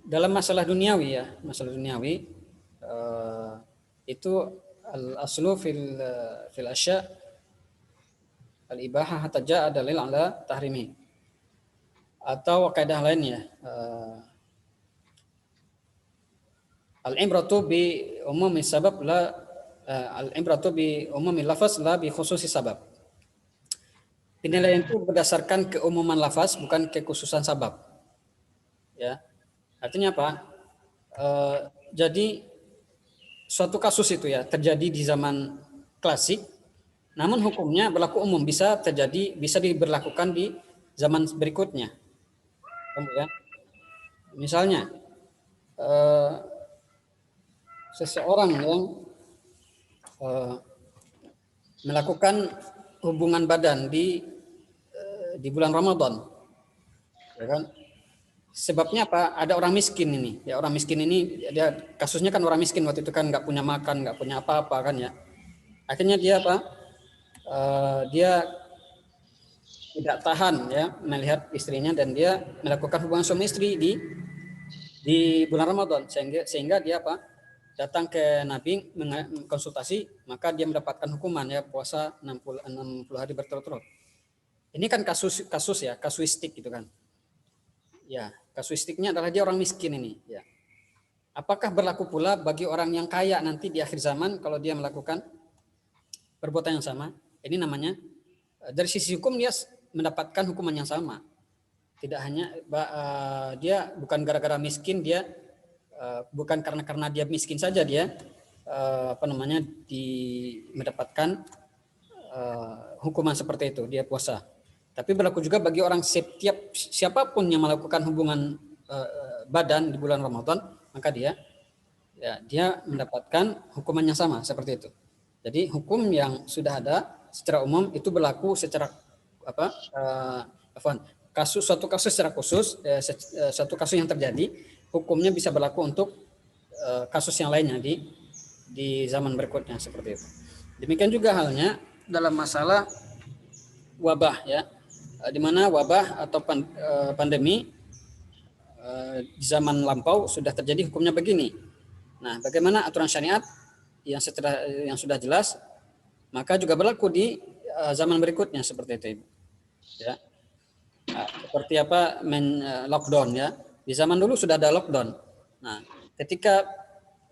Speaker 1: dalam masalah duniawi ya, itu al-aslu fil asya al-ibahah hatta ja'a dalil ala tahrimi. Atau kaidah lainnya, al-ibratu bi umumi sabab la al-ibratu bi umumi lafaz la bi khususi sabab. Penilaian itu berdasarkan keumuman lafaz bukan kekhususan sabab. Ya. Artinya apa? Jadi suatu kasus itu ya terjadi di zaman klasik, namun hukumnya berlaku umum, bisa diberlakukan di zaman berikutnya. Ya. Misalnya seseorang yang melakukan hubungan badan di bulan Ramadan, ya kan? sebabnya apa? Ada orang miskin ini. Ya, orang miskin ini dia kasusnya kan orang miskin waktu itu kan nggak punya makan, nggak punya apa-apa kan ya. Akhirnya dia apa? Dia tidak tahan ya melihat istrinya dan dia melakukan hubungan suami istri di bulan Ramadan sehingga dia apa? Datang ke Nabi konsultasi, maka dia mendapatkan hukuman ya puasa 60 hari berturut-turut. Ini kan kasus ya, kasuistik gitu kan. Ya, kasuistiknya adalah dia orang miskin ini ya. Apakah berlaku pula bagi orang yang kaya nanti di akhir zaman kalau dia melakukan perbuatan yang sama? Ini namanya dari sisi hukum dia mendapatkan hukuman yang sama. Tidak hanya dia bukan gara-gara miskin, dia bukan karena dia miskin saja dia mendapatkan hukuman seperti itu, dia puasa. Tapi berlaku juga bagi orang siapapun yang melakukan hubungan badan di bulan Ramadan, maka dia mendapatkan hukuman yang sama seperti itu. Jadi hukum yang sudah ada secara umum itu berlaku secara suatu kasus secara khusus, satu kasus yang terjadi hukumnya bisa berlaku untuk kasus yang lainnya di zaman berikutnya seperti itu. Demikian juga halnya dalam masalah wabah ya, di mana wabah atau pandemi di zaman lampau sudah terjadi hukumnya begini. Nah, bagaimana aturan syariat yang sudah jelas, maka juga berlaku di zaman berikutnya seperti itu, Ibu. Ya. Seperti apa lockdown ya. Di zaman dulu sudah ada lockdown. Nah, ketika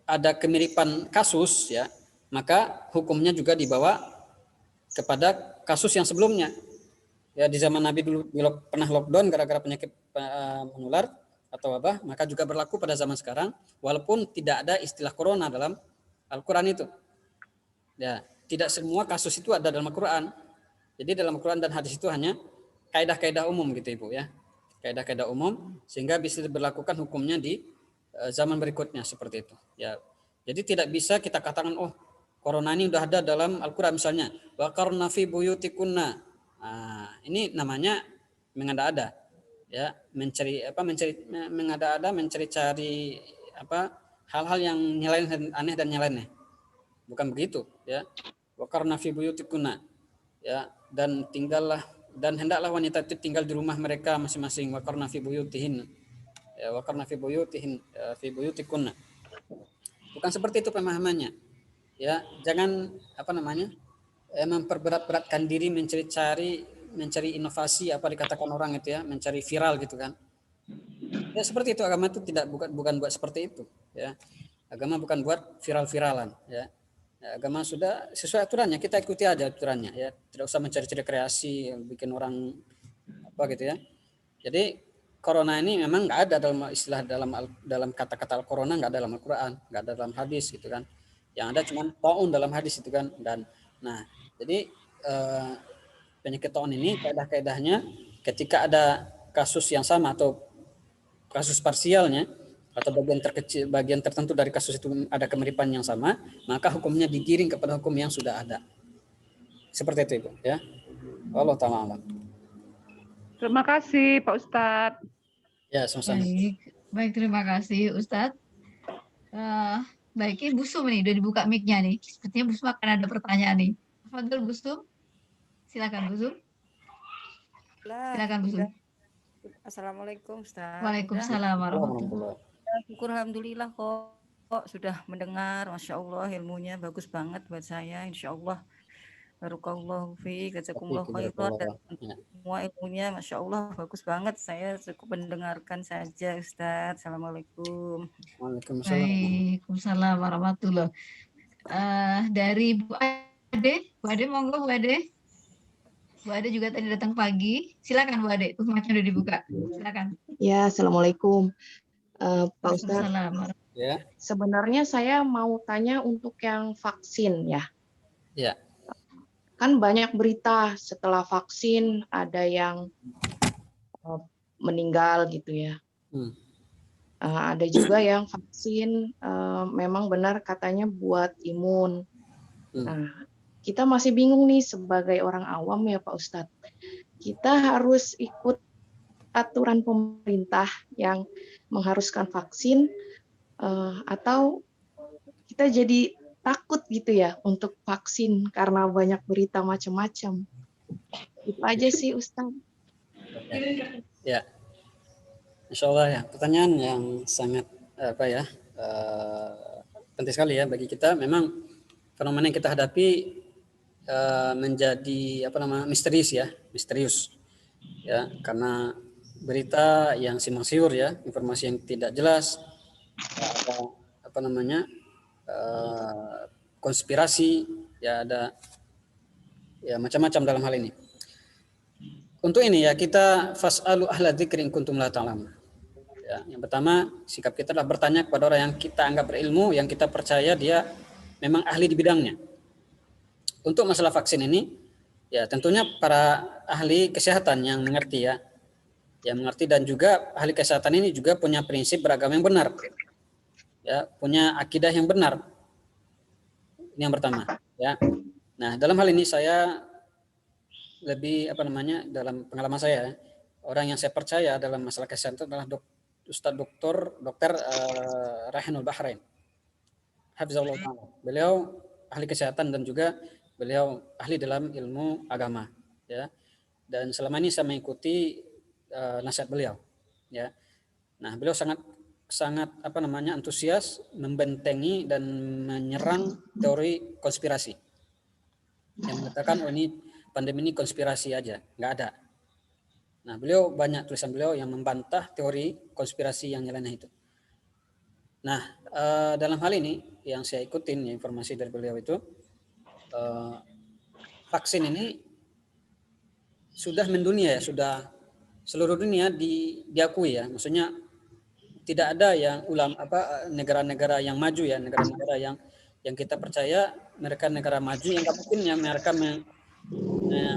Speaker 1: ada kemiripan kasus ya, maka hukumnya juga dibawa kepada kasus yang sebelumnya. Ya, di zaman Nabi dulu pernah lockdown gara-gara penyakit menular atau wabah, maka juga berlaku pada zaman sekarang walaupun tidak ada istilah corona dalam Al-Qur'an itu. Ya, tidak semua kasus itu ada dalam Al-Qur'an. Jadi dalam Al-Qur'an dan hadis itu hanya kaidah-kaidah umum gitu Ibu ya. Kaidah-kaidah umum sehingga bisa diberlakukan hukumnya di zaman berikutnya seperti itu. Ya. Jadi tidak bisa kita katakan corona ini sudah ada dalam Al-Qur'an misalnya. Wa qarna fi buyutikunna. Ini namanya mengada-ada. Ya, mencari-cari hal-hal yang aneh dan nyeleneh. Bukan begitu ya. Wa qarna fi buyutikunna. Ya, dan hendaklah wanita itu tinggal di rumah mereka masing-masing. Wa qarna fi buyutihin. Ya, wa qarna fi buyutihin fi buyutikunna. Bukan seperti itu pemahamannya. Ya, jangan memperberat-beratkan diri mencari inovasi apa dikatakan orang itu ya, mencari viral gitu kan. Ya seperti itu, agama itu bukan buat seperti itu ya. Agama bukan buat viral-viralan ya. Agama sudah sesuai aturannya, kita ikuti aja aturannya ya. Tidak usah mencari-cari kreasi bikin orang gitu ya. Jadi corona ini memang nggak ada dalam istilah dalam kata-kata corona, nggak ada dalam Al-Qur'an, nggak ada dalam hadis gitu kan. Yang ada cuma taun dalam hadis itu kan. Jadi penyakit taun ini kaidah-kaidahnya ketika ada kasus yang sama atau kasus parsialnya atau bagian tertentu dari kasus itu ada kemiripan yang sama, maka hukumnya digiring kepada hukum yang sudah ada. Seperti itu Ibu ya. Allah ta'ala.
Speaker 8: Terima kasih Pak Ustadz.
Speaker 1: Ya, sama-sama.
Speaker 2: Baik, terima kasih Ustadz. Baik, ini Bu Sum nih, udah dibuka mic-nya nih. Sepertinya Bu Sum akan ada pertanyaan nih. Fadil Bu Sum. Silakan Bu Sum. Silakan Bu Sum.
Speaker 9: Assalamualaikum Ustaz.
Speaker 2: Waalaikumsalam warahmatullahi wabarakatuh.
Speaker 9: Syukur alhamdulillah kok sudah mendengar, Masya Allah ilmunya bagus banget buat saya, Insya Allah. Barakallahu fiik, jazakumullah khairan, dan semua ilmunya Masya Allah bagus banget. Saya cukup mendengarkan saja Ustaz. Assalamualaikum.
Speaker 2: Waalaikumsalam warahmatullahi. Dari Bu Ade monggo Bu Ade. Bu Ade juga tadi datang pagi. Silakan Bu Ade, mic-nya udah dibuka. Silakan.
Speaker 10: Ya, Assalamualaikum Pak Ustadz.
Speaker 1: Ya.
Speaker 10: Sebenarnya saya mau tanya untuk yang vaksin ya.
Speaker 1: Ya.
Speaker 10: Kan banyak berita setelah vaksin ada yang meninggal gitu ya. Ada juga yang vaksin memang benar katanya buat imun. Nah, kita masih bingung nih sebagai orang awam ya Pak Ustadz. Kita harus ikut aturan pemerintah yang mengharuskan vaksin, atau kita jadi takut gitu ya untuk vaksin karena banyak berita macam-macam. Itu aja sih Ustaz.
Speaker 1: Ya, Insya Allah ya, pertanyaan yang sangat penting sekali ya bagi kita. Memang fenomena yang kita hadapi menjadi misterius ya, karena berita yang simpang siur ya, informasi yang tidak jelas, ada konspirasi ya, ada ya macam-macam dalam hal ini. Untuk ini ya kita fas'alu ahla dzikri in kuntum la ta'lamun. Ya, yang pertama sikap kita adalah bertanya kepada orang yang kita anggap berilmu, yang kita percaya dia memang ahli di bidangnya. Untuk masalah vaksin ini, ya tentunya para ahli kesehatan yang mengerti ya, yang mengerti, dan juga ahli kesehatan ini juga punya prinsip beragama yang benar, ya punya akidah yang benar. Ini yang pertama. Ya, nah dalam hal ini saya lebih dalam pengalaman saya, orang yang saya percaya dalam masalah kesehatan itu adalah Ustadz Dr. Raihanul Bahrain, Hafizahullah Ta'ala. Beliau ahli kesehatan dan juga beliau ahli dalam ilmu agama, ya. Dan selama ini saya mengikuti nasihat beliau, ya. Nah, beliau sangat antusias membentengi dan menyerang teori konspirasi yang mengatakan ini pandemi ini konspirasi aja, nggak ada. Nah, beliau banyak tulisan beliau yang membantah teori konspirasi yang nyeleneh itu. Nah, dalam hal ini yang saya ikutin ya, informasi dari beliau itu, vaksin ini sudah mendunia ya, sudah seluruh dunia diakui ya. Maksudnya tidak ada yang negara-negara yang maju ya, negara-negara yang kita percaya mereka negara maju yang nggak mungkin ya mereka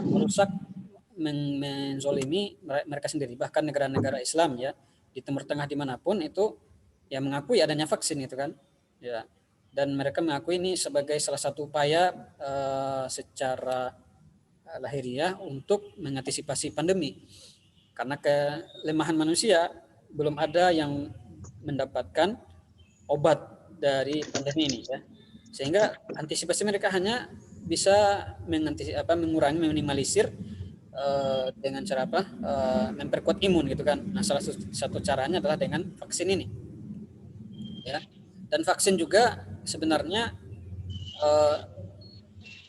Speaker 1: merusak, menzolimi mereka sendiri. Bahkan negara-negara Islam ya di Timur Tengah dimanapun itu yang mengakui adanya vaksin itu kan, ya. Dan mereka mengakui ini sebagai salah satu upaya secara lahiriah untuk mengantisipasi pandemi. Karena kelemahan manusia, belum ada yang mendapatkan obat dari pandemi ini ya. Sehingga antisipasi mereka hanya bisa mengurangi, meminimalisir dengan cara memperkuat imun gitu kan. Nah, salah satu caranya adalah dengan vaksin ini. Ya. Dan vaksin juga sebenarnya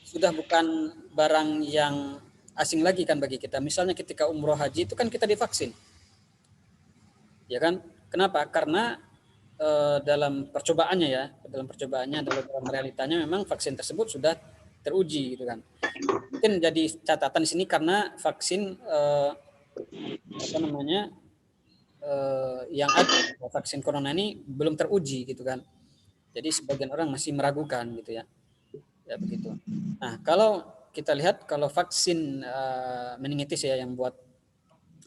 Speaker 1: sudah bukan barang yang asing lagi kan bagi kita. Misalnya ketika umroh haji itu kan kita divaksin. Ya kan? Kenapa? Karena dalam percobaannya dalam realitanya memang vaksin tersebut sudah teruji gitu kan. Mungkin jadi catatan di sini karena vaksin yang ada vaksin corona ini belum teruji gitu kan. Jadi sebagian orang masih meragukan gitu ya. Ya begitu. Nah, kalau kita lihat kalau vaksin meningitis ya yang buat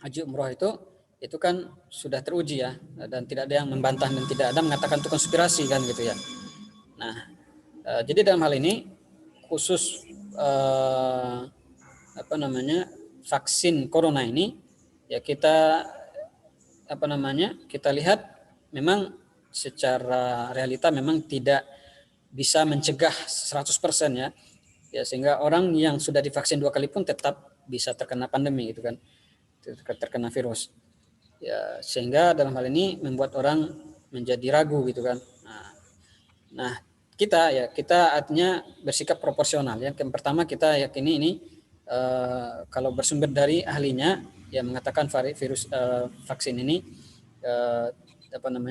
Speaker 1: haji umroh itu kan sudah teruji ya, dan tidak ada yang membantah dan tidak ada mengatakan itu konspirasi kan gitu ya. Nah, jadi dalam hal ini khusus vaksin corona ini ya kita kita lihat memang secara realita memang tidak bisa mencegah 100% ya. Ya sehingga orang yang sudah divaksin 2 kali pun tetap bisa terkena pandemi gitu kan. Terkena virus. Ya sehingga dalam hal ini membuat orang menjadi ragu gitu kan. Nah, kita artinya bersikap proporsional ya. Yang pertama kita yakini ini kalau bersumber dari ahlinya yang mengatakan virus vaksin ini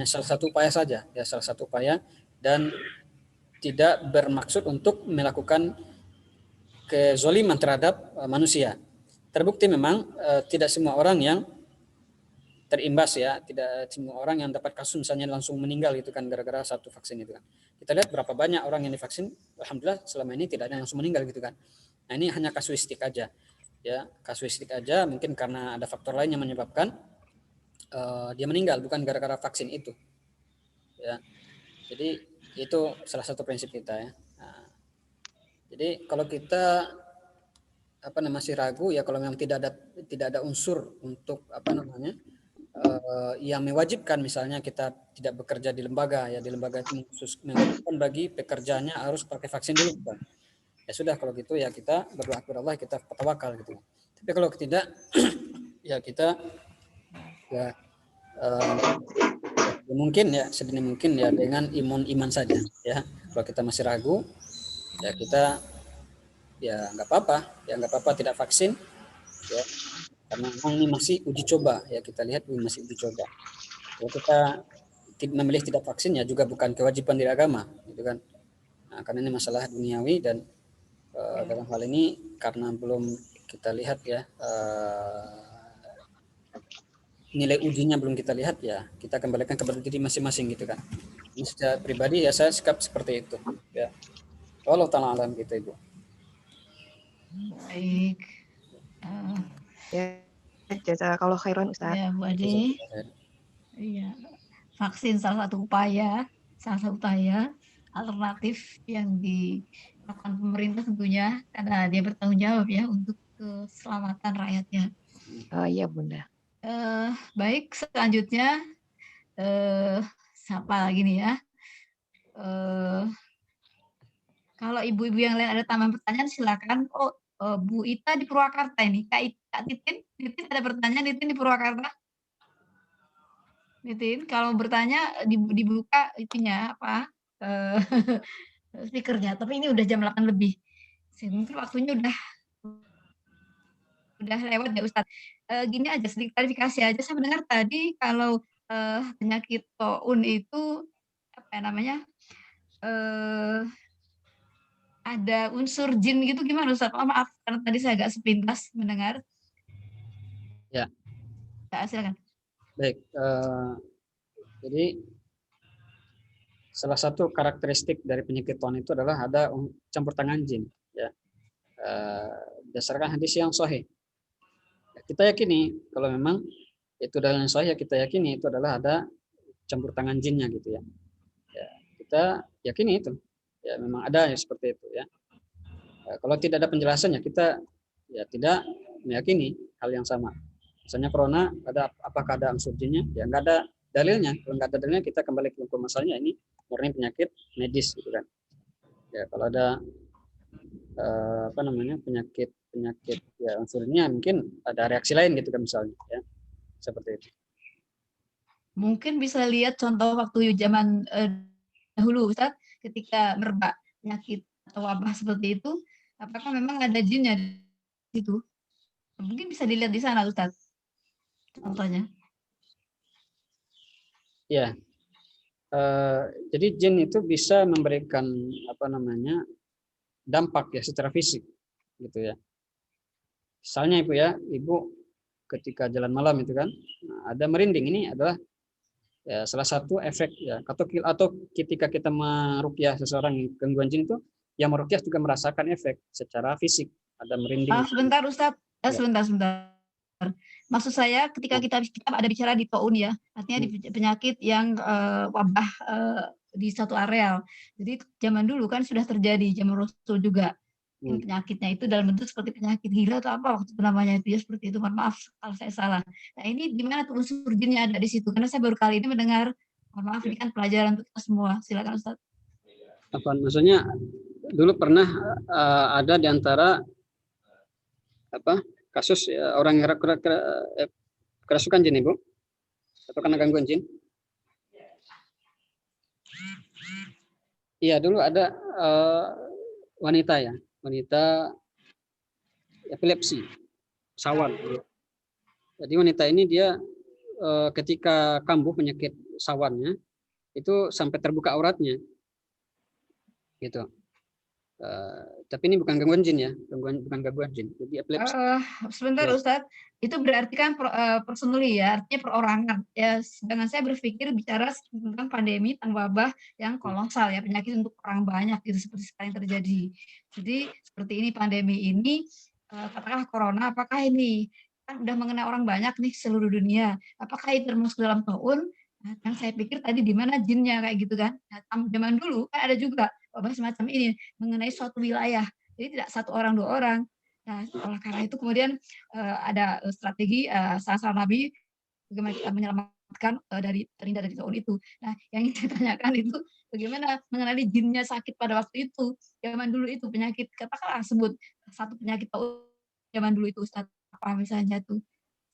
Speaker 1: salah satu upaya saja ya, salah satu upaya dan tidak bermaksud untuk melakukan kezaliman terhadap manusia. Terbukti memang tidak semua orang yang terimbas ya, tidak semua orang yang dapat kasus misalnya langsung meninggal gitu kan gara-gara satu vaksin itu kan. Kita lihat berapa banyak orang yang divaksin, alhamdulillah selama ini tidak ada yang langsung meninggal gitu kan. Nah, ini hanya kasuistik aja. Ya, kasuistik aja mungkin karena ada faktor lain yang menyebabkan dia meninggal bukan gara-gara vaksin itu. Ya. Jadi itu salah satu prinsip kita ya. Nah, jadi kalau kita masih ragu ya, kalau memang tidak ada unsur untuk yang mewajibkan, misalnya kita tidak bekerja di lembaga ya, di lembaga itu mewajibkan bagi pekerjaannya harus pakai vaksin dulu, bukan? Ya sudah, kalau gitu ya kita berdoa kepada Allah, kita tawakal gitu. Tapi kalau tidak ya kita ya mungkin ya sedini mungkin ya dengan iman saja ya. Kalau kita masih ragu ya kita ya nggak apa-apa tidak vaksin ya, karena memang ini masih uji coba ya, kita lihat ini masih uji coba. Kalau kita memilih tidak vaksin ya juga bukan kewajiban dari agama gitu kan. Nah, karena ini masalah duniawi dan dalam hal ini karena belum kita lihat ya, nilai ujinya belum kita lihat ya, kita kembalikan kepada diri masing-masing gitu kan. Ini secara pribadi ya saya sikap seperti itu ya. Allah ta'ala alam gitu Ibu.
Speaker 2: Baik.
Speaker 10: Ya, jazakallahu khairan Ustaz.
Speaker 2: Ya, Bu Ade. Iya. Vaksin salah satu upaya alternatif yang dilakukan pemerintah tentunya, karena dia bertanggung jawab ya untuk keselamatan rakyatnya.
Speaker 10: Iya Bunda.
Speaker 2: Baik, selanjutnya siapa lagi nih ya? Kalau ibu-ibu yang lain ada tambahan pertanyaan silakan. Bu Ita di Purwakarta ini, Kak Titin ada pertanyaan. Titin di Purwakarta. Titin, kalau bertanya dibuka itunya apa? Speakernya. Tapi ini udah jam 8 lebih. Mungkin waktunya udah lewat ya Ustadz. Gini aja, sedikit klarifikasi aja. Saya mendengar tadi kalau penyakit taun itu ada unsur jin gitu, gimana Ustadz? Maaf karena tadi saya agak sepintas mendengar.
Speaker 1: Ya.
Speaker 2: Silakan.
Speaker 1: Baik. Jadi salah satu karakteristik dari penyakit taun itu adalah ada campur tangan jin. Ya. Berdasarkan hadis yang sahih. Kita yakini kalau memang itu dalil yang sahih, kita yakini itu adalah ada campur tangan jinnya gitu ya. Ya, kita yakini itu. Ya memang ada ya seperti itu ya. Kalau tidak ada penjelasannya kita ya tidak meyakini hal yang sama. Misalnya corona apakah ada unsur jinnya? Ya nggak ada dalilnya. Kalau nggak ada dalilnya kita kembali ke masalahnya, ini murni penyakit medis gitu kan. Ya kalau ada penyakit ya unsurnya mungkin ada reaksi lain gitu kan misalnya ya. Seperti itu.
Speaker 2: Mungkin bisa lihat contoh waktu zaman dahulu Ustaz, ketika merebak penyakit atau wabah seperti itu, apakah memang ada jinnya di situ? Mungkin bisa dilihat di sana Ustaz. Contohnya.
Speaker 1: Ya. Jadi jin itu bisa memberikan dampak ya secara fisik gitu ya. Misalnya Ibu ketika jalan malam itu kan ada merinding, ini adalah ya salah satu efek ya, atau ketika kita meruqyah seseorang yang gangguan jin itu, yang meruqyah juga merasakan efek secara fisik, ada merinding.
Speaker 2: Sebentar Ustaz, sebentar. Maksud saya ketika kita ada bicara di taun ya, artinya di penyakit yang wabah di satu areal. Jadi zaman dulu kan sudah terjadi, zaman Rasul juga. Penyakitnya itu dalam bentuk seperti penyakit gila atau apa waktu itu namanya itu ya, seperti itu. Mohon maaf kalau saya salah. Nah ini gimana tuh unsur jinnya ada di situ? Karena saya baru kali ini mendengar. Mohon maaf, ini kan pelajaran untuk kita semua. Silakan Ustaz.
Speaker 1: Maksudnya dulu pernah ada di antara kasus ya, orang yang kerasukan jin Ibu atau kena gangguan jin? Iya dulu ada wanita epilepsi, sawan. Jadi wanita ini dia ketika kambuh penyakit sawannya itu sampai terbuka auratnya, gitu. Tapi ini bukan gangguan jin ya, bukan gangguan jin. Jadi epilepsi.
Speaker 2: Sebentar ya. Ustadz, itu berarti kan personally ya, artinya perorangan. Ya, sedangkan saya berpikir bicara tentang pandemi, tentang wabah yang kolosal ya, penyakit untuk orang banyak gitu seperti sekarang terjadi. Jadi seperti ini pandemi ini, katakanlah corona, apakah ini kan udah mengenai orang banyak nih seluruh dunia? Apakah itu termasuk dalam taun? Nah, yang saya pikir tadi di mana jinnya kayak gitu kan? Nah, zaman dulu kan ada juga wabah semacam ini mengenai suatu wilayah. Jadi tidak satu orang dua orang. Nah, oleh karena itu kemudian ada strategi salah Nabi bagaimana kita menyelamatkan dari terhindar dari taun itu. Nah, yang ingin saya tanyakan itu bagaimana mengenali jinnya sakit pada waktu itu, zaman dulu itu penyakit katakanlah sebut satu penyakit taun zaman dulu itu Ustaz, apa misalnya tuh.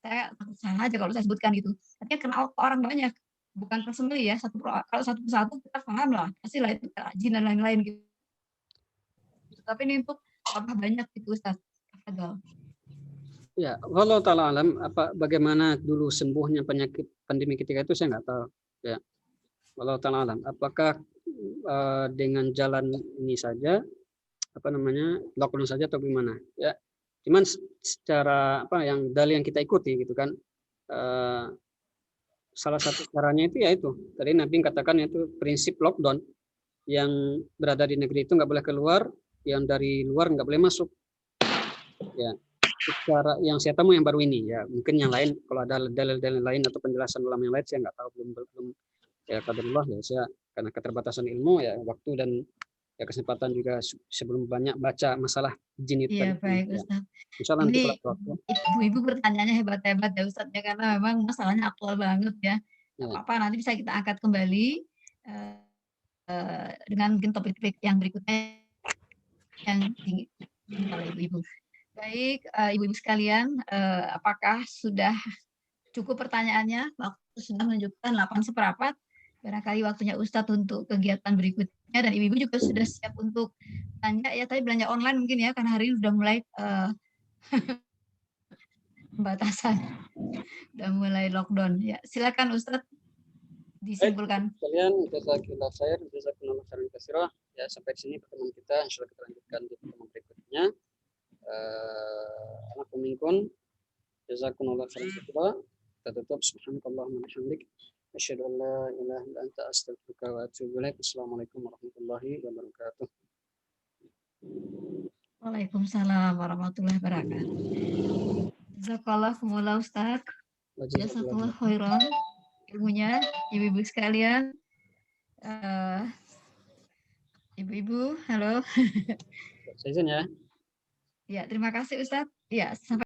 Speaker 2: Saya takut salah aja kalau saya sebutkan gitu. Artinya kena orang banyak, bukan persembeli ya, kalau satu persatu kita paham lah, pastilah itu jin dan lain-lain gitu. Tapi ini untuk tambah banyak gitu Ustaz. Tafadhol.
Speaker 1: Ya, wallahu taala alam, bagaimana dulu sembuhnya penyakit pandemi ketika itu saya nggak tahu. Ya, wallahu taala alam. Apakah dengan jalan ini saja, lockdown saja atau gimana? Ya, cuman secara yang dalil yang kita ikuti gitu kan. Salah satu caranya itu ya itu. Tadi Nabi katakan itu prinsip lockdown, yang berada di negeri itu nggak boleh keluar, yang dari luar nggak boleh masuk. Ya. Cara yang saya tahu yang baru ini ya, mungkin yang lain kalau ada dalil-dalil lain atau penjelasan ulama yang lain saya nggak tahu, belum ya qadarullah ya, saya karena keterbatasan ilmu ya, waktu dan ya kesempatan juga sebelum banyak baca masalah jin itu.
Speaker 2: Iya, baik
Speaker 1: ya.
Speaker 2: Ustaz.
Speaker 1: Insya Allah nanti
Speaker 2: Ini
Speaker 1: waktu.
Speaker 2: ibu-ibu pertanyaannya hebat-hebat ya Ustaz ya, karena memang masalahnya aktual banget ya. Apa nanti bisa kita angkat kembali dengan mungkin topik-topik yang berikutnya yang tinggi oleh ibu-ibu. Baik, ibu-ibu sekalian, apakah sudah cukup pertanyaannya? Waktu sudah menunjukkan 8:15. Barangkali waktunya Ustadz untuk kegiatan berikutnya, dan ibu-ibu juga sudah siap untuk tanya ya, tapi belanja online mungkin ya, karena hari ini sudah mulai pembatasan, sudah mulai lockdown. Ya, silakan Ustadz disimpulkan.
Speaker 1: Kalian jazakallahu khair, jazakumullah khairan katsira. Ya, sampai di sini pertemuan kita, insyaallah kita lanjutkan di pertemuan berikutnya. Anak pemimpin, jazakumullah khairan katsira. Kita tutup subhanakallahumma wa bihamdik, asyhadu an la ilaha illa anta astaghfiruka wa atubu ilaik. Assalamualaikum warahmatullahi wabarakatuh.
Speaker 2: Waalaikumsalam warahmatullahi wabarakatuh. Jazakallahu Ustaz. Jazakallahu khairan ilmunya, ibu-ibu sekalian. Ibu-ibu, halo.
Speaker 1: Saya izin ya.
Speaker 2: Ya, terima kasih Ustaz. Ya, sampai